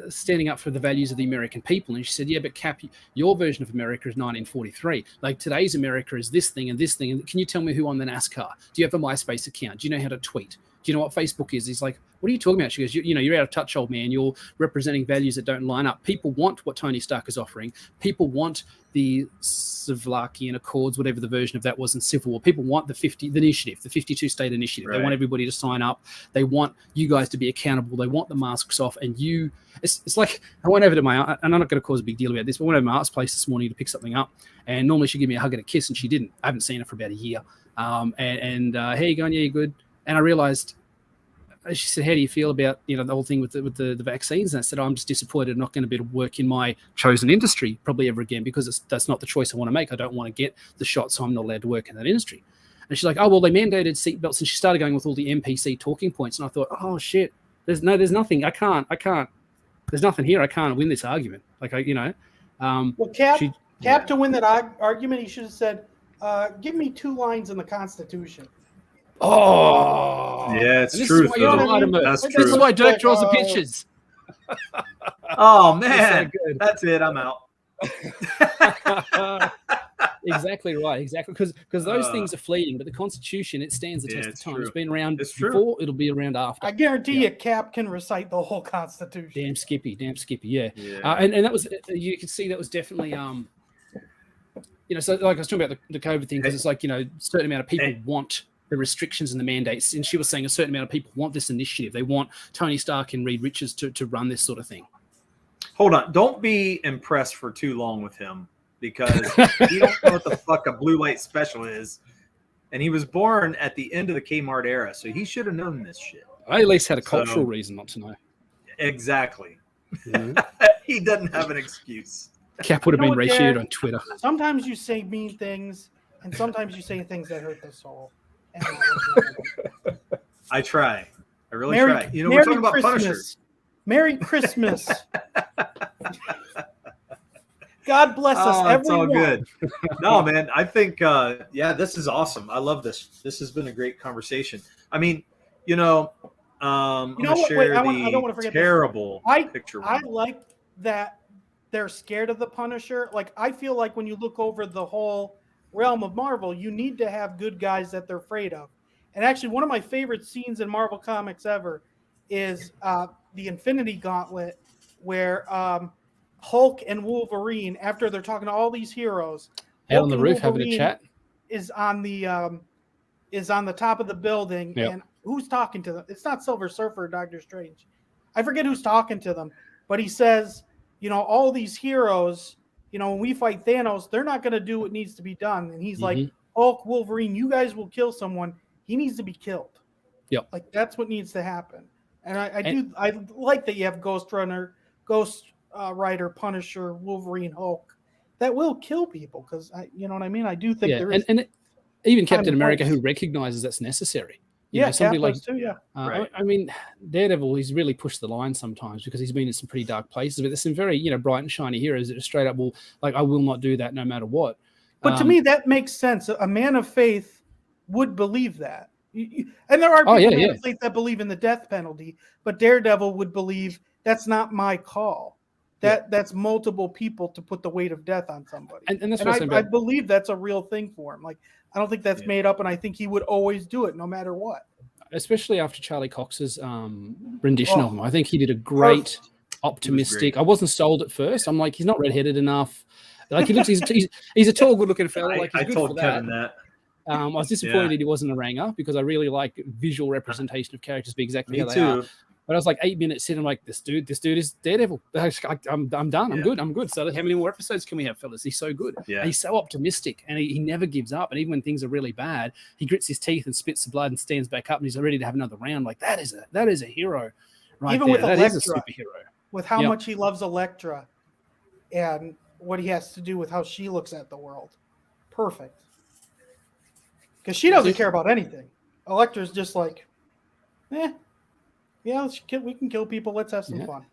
standing up for the values of the American people. And she said, yeah, but Cap, your version of America is 1943. Like today's America is this thing and this thing. And can you tell me who won the NASCAR? Do you have a MySpace account? Do you know how to tweet? Do you know what Facebook is? He's like, what are you talking about? She goes, you know, you're out of touch, old man. You're representing values that don't line up. People want what Tony Stark is offering. People want the Savlakian Accords, whatever the version of that was in Civil War. People want the 52 state initiative. Right. They want everybody to sign up. They want you guys to be accountable. They want the masks off. And it's like, I went over to and I'm not going to cause a big deal about this, but I went over to my art's place this morning to pick something up. And normally she'd give me a hug and a kiss, and she didn't. I haven't seen her for about a year. How you going? Yeah, you good? And I realized, she said, how do you feel about, you know, the whole thing with the vaccines? And I said, I'm just disappointed I'm not going to be able to work in my chosen industry probably ever again, because that's not the choice I want to make. I don't want to get the shot, so I'm not allowed to work in that industry. And she's like, oh, well, they mandated seatbelts. And she started going with all the NPC talking points. And I thought, oh, shit, there's nothing. I can't. There's nothing here. I can't win this argument. Like, well, Cap, to win that argument, he should have said, give me 2 lines in the Constitution. Oh, yeah, it's true. That's true. This is why Dirk draws the pictures. Oh man, so that's it. I'm out. Exactly right. Exactly, because those things are fleeting, but the Constitution, it stands the test of time. True. It's been around before. It'll be around after. I guarantee you, Cap can recite the whole Constitution. Damn Skippy. Yeah. And that was, you could see that was definitely you know, so like I was talking about the COVID thing, because it's like, you know, a certain amount of people want the restrictions and the mandates. And she was saying a certain amount of people want this initiative. They want Tony Stark and Reed Richards to run this sort of thing. Hold on. Don't be impressed for too long with him, because he don't know what the fuck a blue light special is. And he was born at the end of the Kmart era, so he should have known this shit. I at least had a cultural reason not to know. Exactly. Mm-hmm. He doesn't have an excuse. Cap would have been ratioed on Twitter. Sometimes you say mean things, and sometimes you say things that hurt the soul. I try. I really try. You know, we're talking about Punisher. Merry Christmas. God bless us, everyone. It's all good. No, man, I think, this is awesome. I love this. This has been a great conversation. I mean, you know, I'm going to share I don't want to forget terrible picture. I like that they're scared of the Punisher. Like, I feel like when you look over the whole realm of Marvel, you need to have good guys that they're afraid of. And actually, one of my favorite scenes in Marvel Comics ever is the Infinity Gauntlet, where Hulk and Wolverine, after they're talking to all these heroes, out on the roof having a chat, is on the top of the building. Yep. And who's talking to them? It's not Silver Surfer or Doctor Strange. I forget who's talking to them, but he says, you know, all these heroes, you know, when we fight Thanos, they're not going to do what needs to be done. And he's like, Hulk, Wolverine, you guys will kill someone. He needs to be killed. Yep. Like, that's what needs to happen. And I like that you have Ghost Rider, Punisher, Wolverine, Hulk that will kill people, because you know what I mean? I do think there is. And even Captain America, who recognizes that's necessary. You know, somebody like too, right. I mean, Daredevil, he's really pushed the line sometimes, because he's been in some pretty dark places. But there's some very, you know, bright and shiny heroes that are straight up, well, like, I will not do that no matter what. But to me, that makes sense. A man of faith would believe that. And there are people of faith that believe in the death penalty, but Daredevil would believe that's not my call. That's multiple people to put the weight of death on somebody. And that's what I believe that's a real thing for him. Like, I don't think that's made up, and I think he would always do it no matter what. Especially after Charlie Cox's rendition of him. I think he did a great, optimistic. I wasn't sold at first. I'm like, he's not redheaded enough. Like, he looks, he's a tall, good-looking fella. Like, he's I good told for Kevin that. I was disappointed he wasn't a ranger because I really like visual representation of characters be exactly how they are. But I was like 8 minutes in, I'm like, this dude is Daredevil. I'm done. I'm good. So how many more episodes can we have, fellas? He's so good. Yeah. And he's so optimistic, and he never gives up. And even when things are really bad, he grits his teeth and spits the blood and stands back up, and he's ready to have another round. Like that is a hero, right? Even there. with That Elektra, is a superhero. With how much he loves Elektra, and what he has to do with how she looks at the world, perfect. Because she doesn't care about anything. Elektra's just like, yeah, we can kill people. Let's have some fun.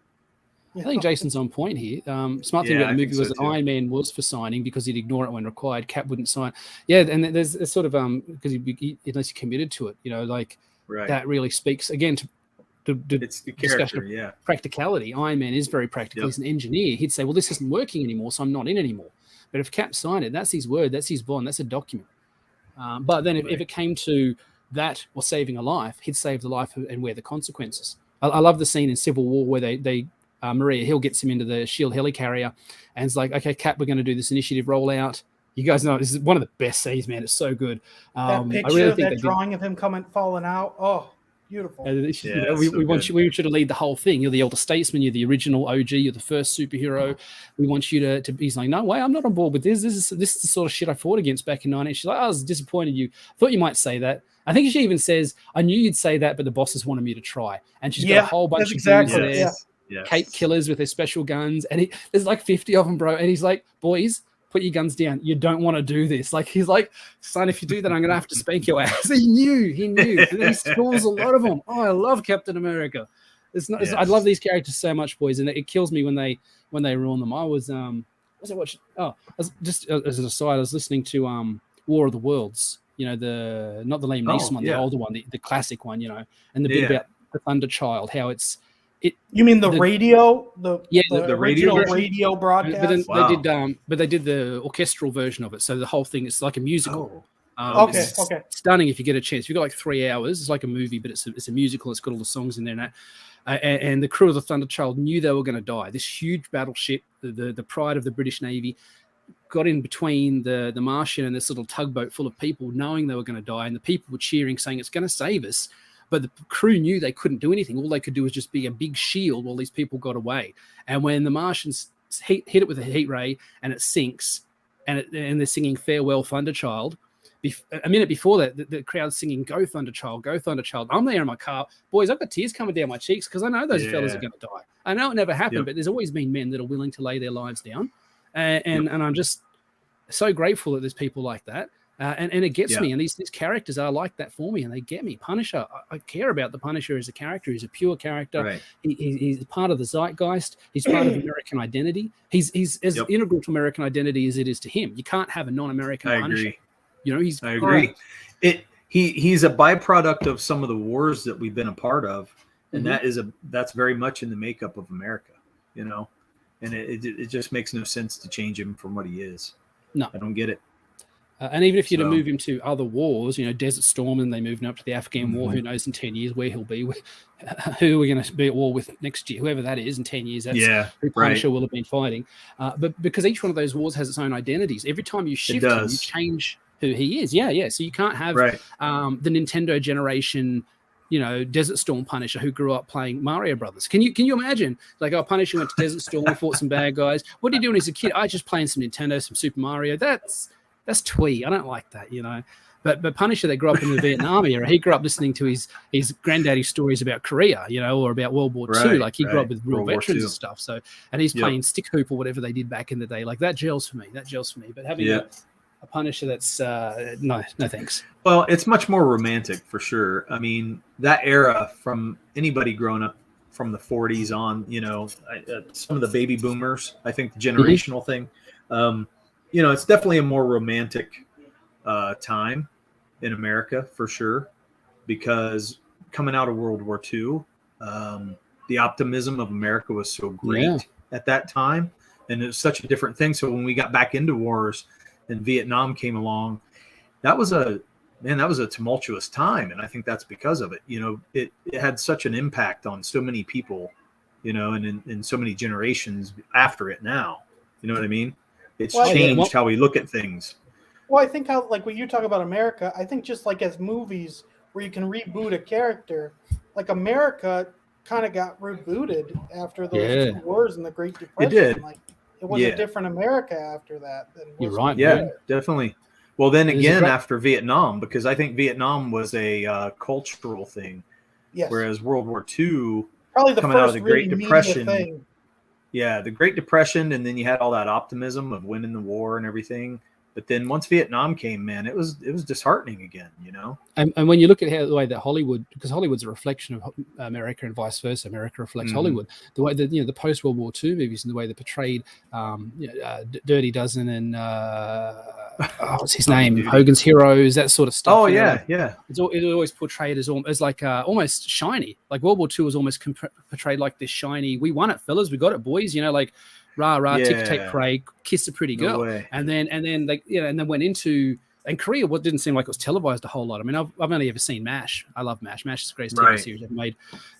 I think Jason's on point here. Smart thing about the movie was that Iron Man was for signing because he'd ignore it when required. Cap wouldn't sign. Yeah, and there's a sort of because he unless he committed to it, that really speaks again to it's the character, practicality. Iron Man is very practical. He's an engineer. He'd say, well, this isn't working anymore, so I'm not in anymore. But if Cap signed it, that's his word, that's his bond, that's a document. But then if it came to that or saving a life, he'd save the life and wear the consequences. I love the scene in Civil War where they Maria Hill gets him into the SHIELD helicarrier and it's like, okay, Cap, we're going to do this initiative rollout. You guys know this is one of the best scenes, man. It's so good. That picture, I really think that drawing of him falling out. Oh, beautiful. We want you to lead the whole thing. You're the elder statesman. You're the original OG. You're the first superhero. We want you to. He's like, no way, I'm not on board with this. This is the sort of shit I fought against back in 19. She's like, I was disappointed. You thought you might say that. I think she even says, I knew you'd say that, but the bosses wanted me to try. And she's got a whole bunch of dudes there. Yes. Cape killers with their special guns, and there's like 50 of them, bro. And he's like, boys, put your guns down. You don't want to do this. Like, he's like, son, if you do that, I'm going to have to spank your ass. He knew. And then he schools a lot of them. Oh, I love Captain America. I love these characters so much, boys. And it kills me when they ruin them. I was just as an aside, I was listening to War of the Worlds, not the Liam Neeson one, the older one, the classic one, and the bit about the Thunder Child, how you mean the radio? The radio broadcast? But they did the orchestral version of it. So the whole thing is like a musical. Okay. Stunning if you get a chance. You've got like 3 hours. It's like a movie, but it's a musical. It's got all the songs in there and the crew of the Thunder Child knew they were going to die. This huge battleship, the pride of the British Navy, got in between the Martian and this little tugboat full of people, knowing they were going to die, and the people were cheering, saying it's going to save us. But the crew knew they couldn't do anything. All they could do was just be a big shield while these people got away. And when the Martians hit it with a heat ray and it sinks, and they're singing "Farewell, Thunderchild," a minute before that, the crowd's singing "Go Thunderchild, Go Thunderchild." I'm there in my car, boys. I've got tears coming down my cheeks because I know those fellas are going to die. I know it never happened, but there's always been men that are willing to lay their lives down, and I'm just so grateful that there's people like that. And it gets me, and these characters are like that for me, and they get me. Punisher, I care about the Punisher as a character. He's a pure character. Right. He's part of the zeitgeist. He's part of American identity. He's as integral to American identity as it is to him. You can't have a non-American Punisher. Agree. I agree. He's a byproduct of some of the wars that we've been a part of, and that's very much in the makeup of America. And it just makes no sense to change him from what he is. No, I don't get it. And even if you're to move him to other wars, Desert Storm, and they move him up to the Afghan War, who knows in 10 years where he'll be, who are we going to be at war with next year, whoever that is in 10 years, that's who Punisher will have been fighting. But because each one of those wars has its own identities, every time you shift him, you change who he is. So you can't have the Nintendo generation, Desert Storm Punisher who grew up playing Mario Brothers. Can you imagine? Like, Punisher went to Desert Storm, fought some bad guys. What did he do when he was a kid? I just playing some Nintendo, some Super Mario. That's twee. I don't like that, But Punisher, that grew up in the Vietnam era, he grew up listening to his granddaddy's stories about Korea, or about World War II. Like, he grew up with real veterans and stuff. So, and he's playing stick hoop or whatever they did back in the day. Like, that gels for me. But having a Punisher that's no thanks. Well, it's much more romantic for sure. I mean, that era, from anybody growing up from the 40s on, some of the baby boomers, I think the generational thing. It's definitely a more romantic time in America for sure, because coming out of World War II, the optimism of America was so great at that time, and it was such a different thing. So when we got back into wars and Vietnam came along, that was a tumultuous time, and I think that's because of it. It had such an impact on so many people, and in so many generations after it now. You know what I mean? It's changed how we look at things. Well, I think how, like when you talk about America, I think just like as movies where you can reboot a character, like America kind of got rebooted after those two wars and the Great Depression. It did. Like it was a different America after that than You're right. Yeah, definitely. Well, then again, after Vietnam, because I think Vietnam was a cultural thing, whereas World War II, probably the coming first out of the Great Depression, thing. Yeah, the Great Depression, and then you had all that optimism of winning the war and everything. But then once Vietnam came, man, it was disheartening again, you know. And when you look at the way that Hollywood, because Hollywood's a reflection of America and vice versa, America reflects Hollywood. The way that the post World War II movies and the way they portrayed Dirty Dozen and what's his name, Hogan's Heroes, that sort of stuff. Oh yeah, yeah. It's always portrayed as like almost shiny. Like World War II was almost portrayed like this shiny. We won it, fellas. We got it, boys. You know, like. Rah rah, tick take pray, kiss a pretty girl, and then like and then went into Korea. What didn't seem like it was televised a whole lot. I mean, I've only ever seen MASH. I love MASH. MASH is the greatest TV series ever made.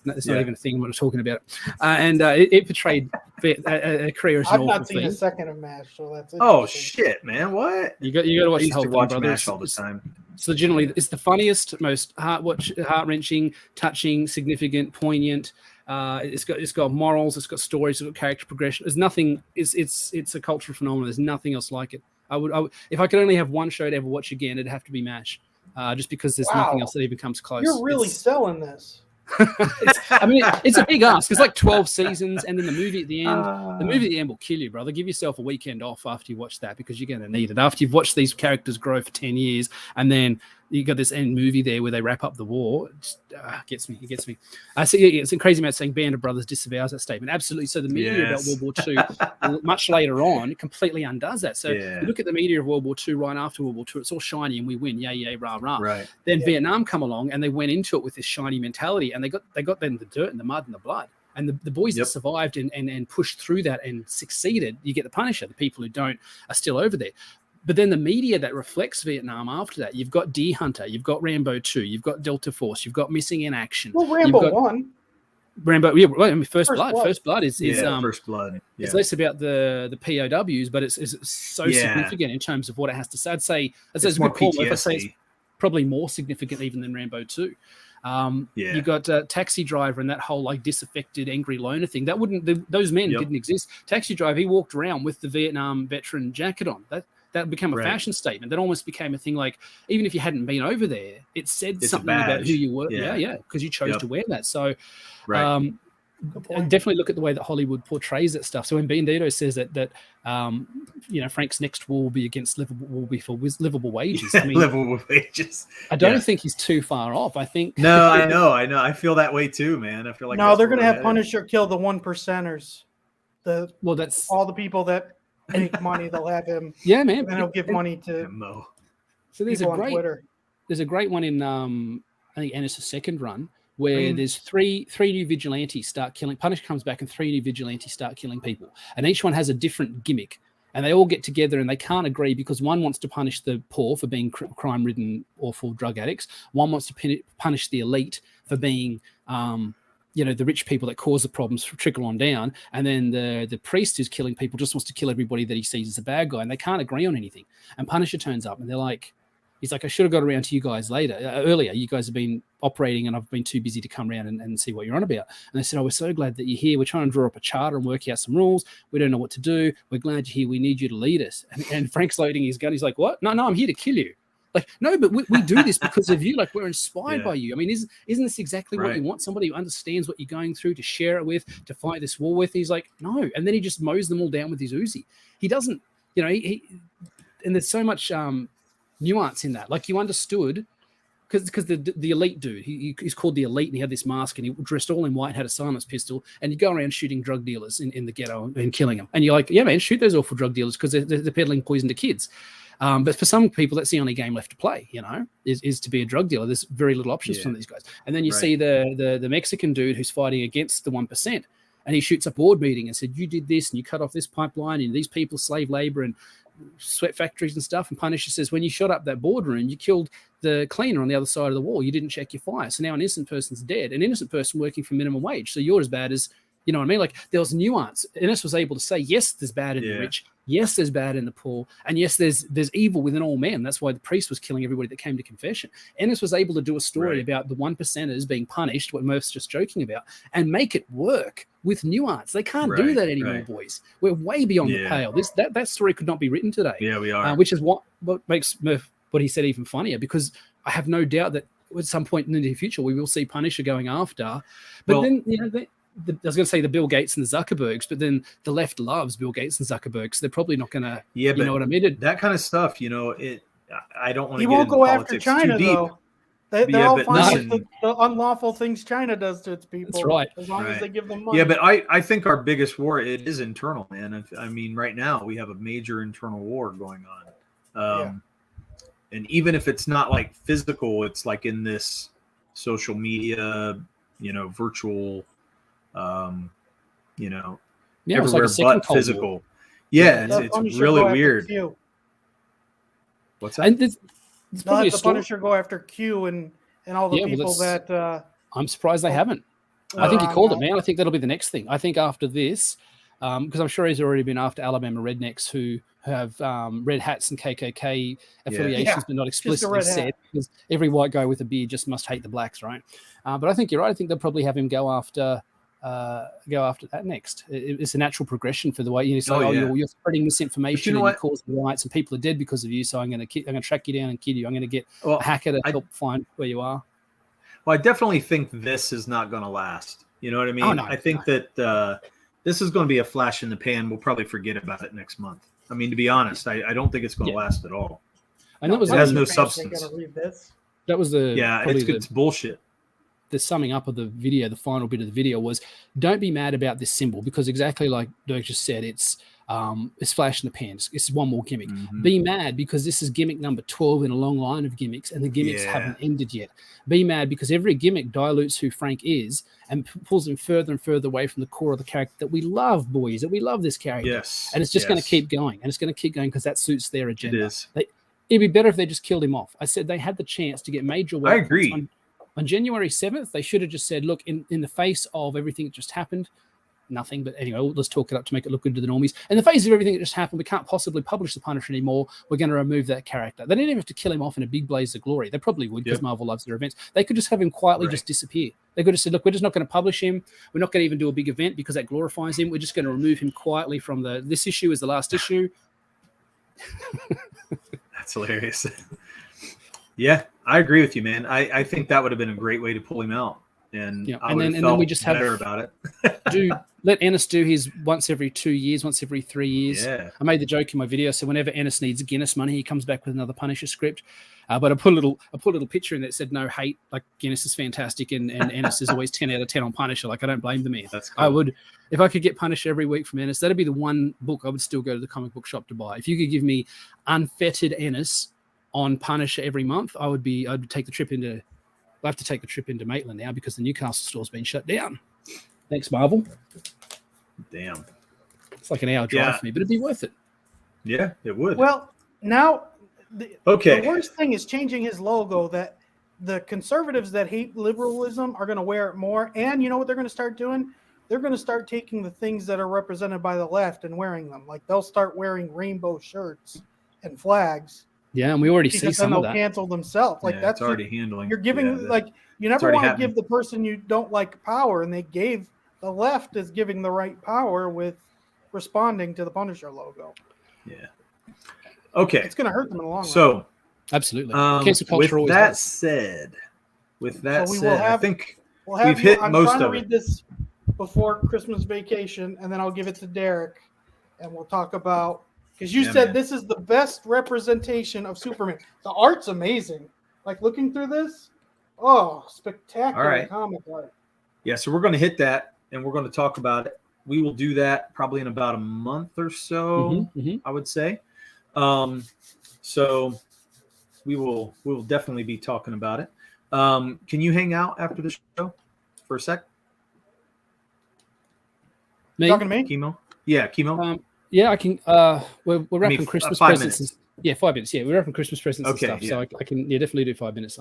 It's not even a thing when we're talking about it. And it portrayed Korea as an awful thing. I've not seen a second of MASH, so that's oh shit, man! What you got to watch the whole thing, brother. MASH all the time. So generally, it's the funniest, most heart-wrenching, touching, significant, poignant. It's got morals, it's got stories, it's got character progression. There's nothing. It's a cultural phenomenon. There's nothing else like it. I would if I could only have one show to ever watch again, it'd have to be MASH, just because there's nothing else that even comes close. You're really selling this. It's a big ask. It's like 12 seasons, and then the movie at the end. The movie at the end will kill you, brother. Give yourself a weekend off after you watch that because you're going to need it. After you've watched these characters grow for 10 years, and then you got this end movie there where they wrap up the war. It just, gets me. It gets me. So it's a crazy amount saying Band of Brothers disavows that statement. Absolutely. So the media about World War II, much later on, completely undoes that. So you look at the media of World War II right after World War II, it's all shiny and we win. Yay, yay, rah, rah. Right. Then Vietnam come along and they went into it with this shiny mentality, and they got them the dirt and the mud and the blood. And the boys that survived and pushed through that and succeeded, you get the Punisher. The people who don't are still over there. But then the media that reflects Vietnam after that, you've got Deer Hunter, you've got Rambo 2, you've got Delta Force, you've got Missing in Action. Well, Rambo 1. Rambo, yeah, well, I mean, First Blood. First Blood is First Blood. Yeah. It's less about the POWs, but it's so significant in terms of what it has to say. I'd say it's more call. If I say it's probably more significant even than Rambo 2. You got Taxi Driver and that whole like disaffected angry loner thing. That those men didn't exist. Taxi Driver, he walked around with the Vietnam veteran jacket on. That became a fashion statement. That almost became a thing. Like even if you hadn't been over there, it said something about who you were. Yeah, because you chose to wear that. So, and definitely look at the way that Hollywood portrays that stuff. So when Bandito says that Frank's next war will be against will be for livable wages. I mean, livable wages. I don't think he's too far off. I think. No, I know. I feel that way too, man. I feel like they're going to have Punisher kill the 1%ers. That's all the people that make money. They'll have him. Yeah, man. And he'll give money to Mo. So there's on Twitter. There's a great one in I think Ennis' second run where there's three new vigilantes start killing. Punisher comes back and 3 new vigilantes start killing people, and each one has a different gimmick. And they all get together and they can't agree because one wants to punish the poor for being crime-ridden, awful drug addicts. One wants to punish the elite for being the rich people that cause the problems trickle on down. And then the priest who's killing people just wants to kill everybody that he sees as a bad guy. And they can't agree on anything. And Punisher turns up and he's like, I should have got around to you guys earlier. You guys have been operating and I've been too busy to come around and see what you're on about. And they said, we're so glad that you're here. We're trying to draw up a charter and work out some rules. We don't know what to do. We're glad you're here. We need you to lead us. And Frank's loading his gun. He's like, what? No, I'm here to kill you. Like, no, but we do this because of you. Like, we're inspired by you. I mean, isn't this exactly what you want? Somebody who understands what you're going through, to share it with, to fight this war with. He's like, no. And then he just mows them all down with his Uzi. He doesn't, and there's so much nuance in that. Like, you understood, because the elite dude, he's called the elite, and he had this mask, and he dressed all in white, had a silence pistol, and you go around shooting drug dealers in the ghetto and killing them. And you're like, yeah, man, shoot those awful drug dealers because they're peddling poison to kids. But for some people, that's the only game left to play, is to be a drug dealer. There's very little options from these guys. And then you see the Mexican dude who's fighting against the 1%, and he shoots a board meeting and said, you did this, and you cut off this pipeline, and these people slave labor and sweat factories and stuff. And Punisher says, when you shot up that boardroom, you killed the cleaner on the other side of the wall. You didn't check your fire. So now an innocent person's dead, an innocent person working for minimum wage. So you're as bad as You know what I mean? Like there was nuance. Ennis was able to say, yes, there's bad in the rich. Yes, there's bad in the poor. And yes, there's evil within all men. That's why the priest was killing everybody that came to confession. Ennis was able to do a story about the 1%ers being punished, what Murph's just joking about, and make it work with nuance. They can't do that anymore, boys. We're way beyond the pale. That story could not be written today. Yeah, we are. Which is what makes Murph, what he said, even funnier, because I have no doubt that at some point in the near future, we will see Punisher going after. But then, you know, I was going to say the Bill Gates and the Zuckerbergs, but then the left loves Bill Gates and Zuckerberg, so they're probably not going to. You know what I mean? That kind of stuff, you know, I don't want to. He won't go after China though. They're all fine with the unlawful things China does to its people. That's right. As long as they give them money. Yeah, but I think our biggest war, it is internal, man. I mean, right now we have a major internal war going on. And even if it's not like physical, it's like in this social media, you know, virtual. You know, everywhere but physical. War. Yeah, it's really weird. What's that? And it's probably the Punisher go after Q and all the people that. I'm surprised they haven't. I think he called it, man. I think that'll be the next thing. I think after this, because I'm sure he's already been after Alabama rednecks who have red hats and KKK affiliations, but not explicitly said, because every white guy with a beard just must hate the blacks, right? But I think you're right. I think they'll probably have him go after that next. It's a natural progression for the way you say, you're spreading misinformation and you're causing riots and people are dead because of you. So I'm going to track you down and kill you. I'm going to get a hacker to help find where you are. Well, I definitely think this is not going to last. You know what I mean? I think that this is going to be a flash in the pan. We'll probably forget about it next month. I mean, to be honest, I don't think it's going to last at all. And it has no substance. That was it's bullshit. The summing up of the video, the final bit of the video was, don't be mad about this symbol, because exactly like Dirk just said, it's flash in the pan. It's one more gimmick. Mm-hmm. Be mad because this is gimmick number 12 in a long line of gimmicks, and the gimmicks haven't ended yet. Be mad because every gimmick dilutes who Frank is and pulls him further and further away from the core of the character that we love, boys, that we love this character. Yes. And it's just going to keep going, and it's going to keep going because that suits their agenda. It is. It'd be better if they just killed him off. I said they had the chance to get major weapons. I agree. On January 7th, they should have just said, look, in the face of everything that just happened, nothing, but anyway, let's talk it up to make it look good to the normies. In the face of everything that just happened, we can't possibly publish the Punisher anymore. We're going to remove that character. They didn't even have to kill him off in a big blaze of glory. They probably would, because Marvel loves their events. They could just have him quietly just disappear. They could have said, look, we're just not going to publish him. We're not going to even do a big event because that glorifies him. We're just going to remove him quietly from this issue is the last issue. That's hilarious. Yeah, I agree with you, man. I think that would have been a great way to pull him out, and then we just better about it. Let Ennis do his once every 2 years, once every 3 years. Yeah. I made the joke in my video. So whenever Ennis needs Guinness money, he comes back with another Punisher script. But I put a little picture in that said no hate. Like Guinness is fantastic, and Ennis is always 10 out of 10 on Punisher. Like I don't blame the man. That's cool. I would, if I could get Punisher every week from Ennis, that'd be the one book I would still go to the comic book shop to buy. If you could give me unfettered Ennis on Punisher every month, I'd take the trip into. I have to take the trip into Maitland now because the Newcastle store's been shut down. Thanks, Marvel. Damn. It's like an hour drive for me, but it'd be worth it. Yeah, it would. Well, now the worst thing is changing his logo, that the conservatives that hate liberalism are going to wear it more. And you know what they're going to start doing? They're going to start taking the things that are represented by the left and wearing them. Like they'll start wearing rainbow shirts and flags. Yeah, and we already see some of that. Cancel themselves. Like that's already handling. You're giving you never want to give the person you don't like power, and the left is giving the right power with responding to the Punisher logo. Yeah. Okay. It's going to hurt them in the long run. So, absolutely. With that said, I think we've hit most of it. I'm trying to read this before Christmas vacation, and then I'll give it to Derek, and we'll talk about. Because you said this is the best representation of Superman. The art's amazing. Like looking through this, spectacular comic art. Yeah, so we're going to hit that, and we're going to talk about it. We will do that probably in about a month or so, I would say. So we'll definitely be talking about it. Can you hang out after the show for a sec? Me? Talking to me? Chemo? Yeah, Chemo. Yeah, I can. We're wrapping Christmas 5 presents. minutes. 5 minutes. Yeah, we're wrapping Christmas presents and stuff. Yeah. So I can definitely do 5 minutes.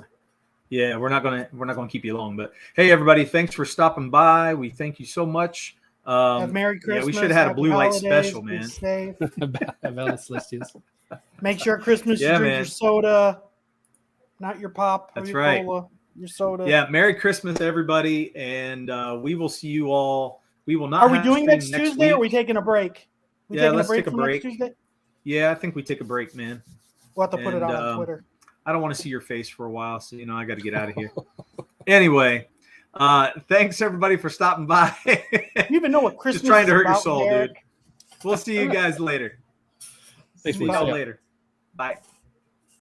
Yeah, we're not gonna keep you long. But hey, everybody, thanks for stopping by. We thank you so much. Have Merry Christmas. Yeah, we should have had a Happy blue light holidays, special, be man. safe. about the Celestials. Make sure at Christmas Yeah, you drink man. your soda, not your pop or That's your right. cola, your soda. Yeah, Merry Christmas, everybody, and we will see you all. We will not. Are we have doing stream next Tuesday week. or are we taking a break? Yeah, let's take a for break. next Tuesday? Yeah, I think we take a break, man. We'll have to put it And, on Twitter. I don't want to see your face for a while, so I got to get out of here. Anyway, thanks everybody for stopping by. You even know what Christmas Just trying to is hurt your about, soul, Derek? dude. We'll see you guys later. Thanks See for y'all listening. later. Bye.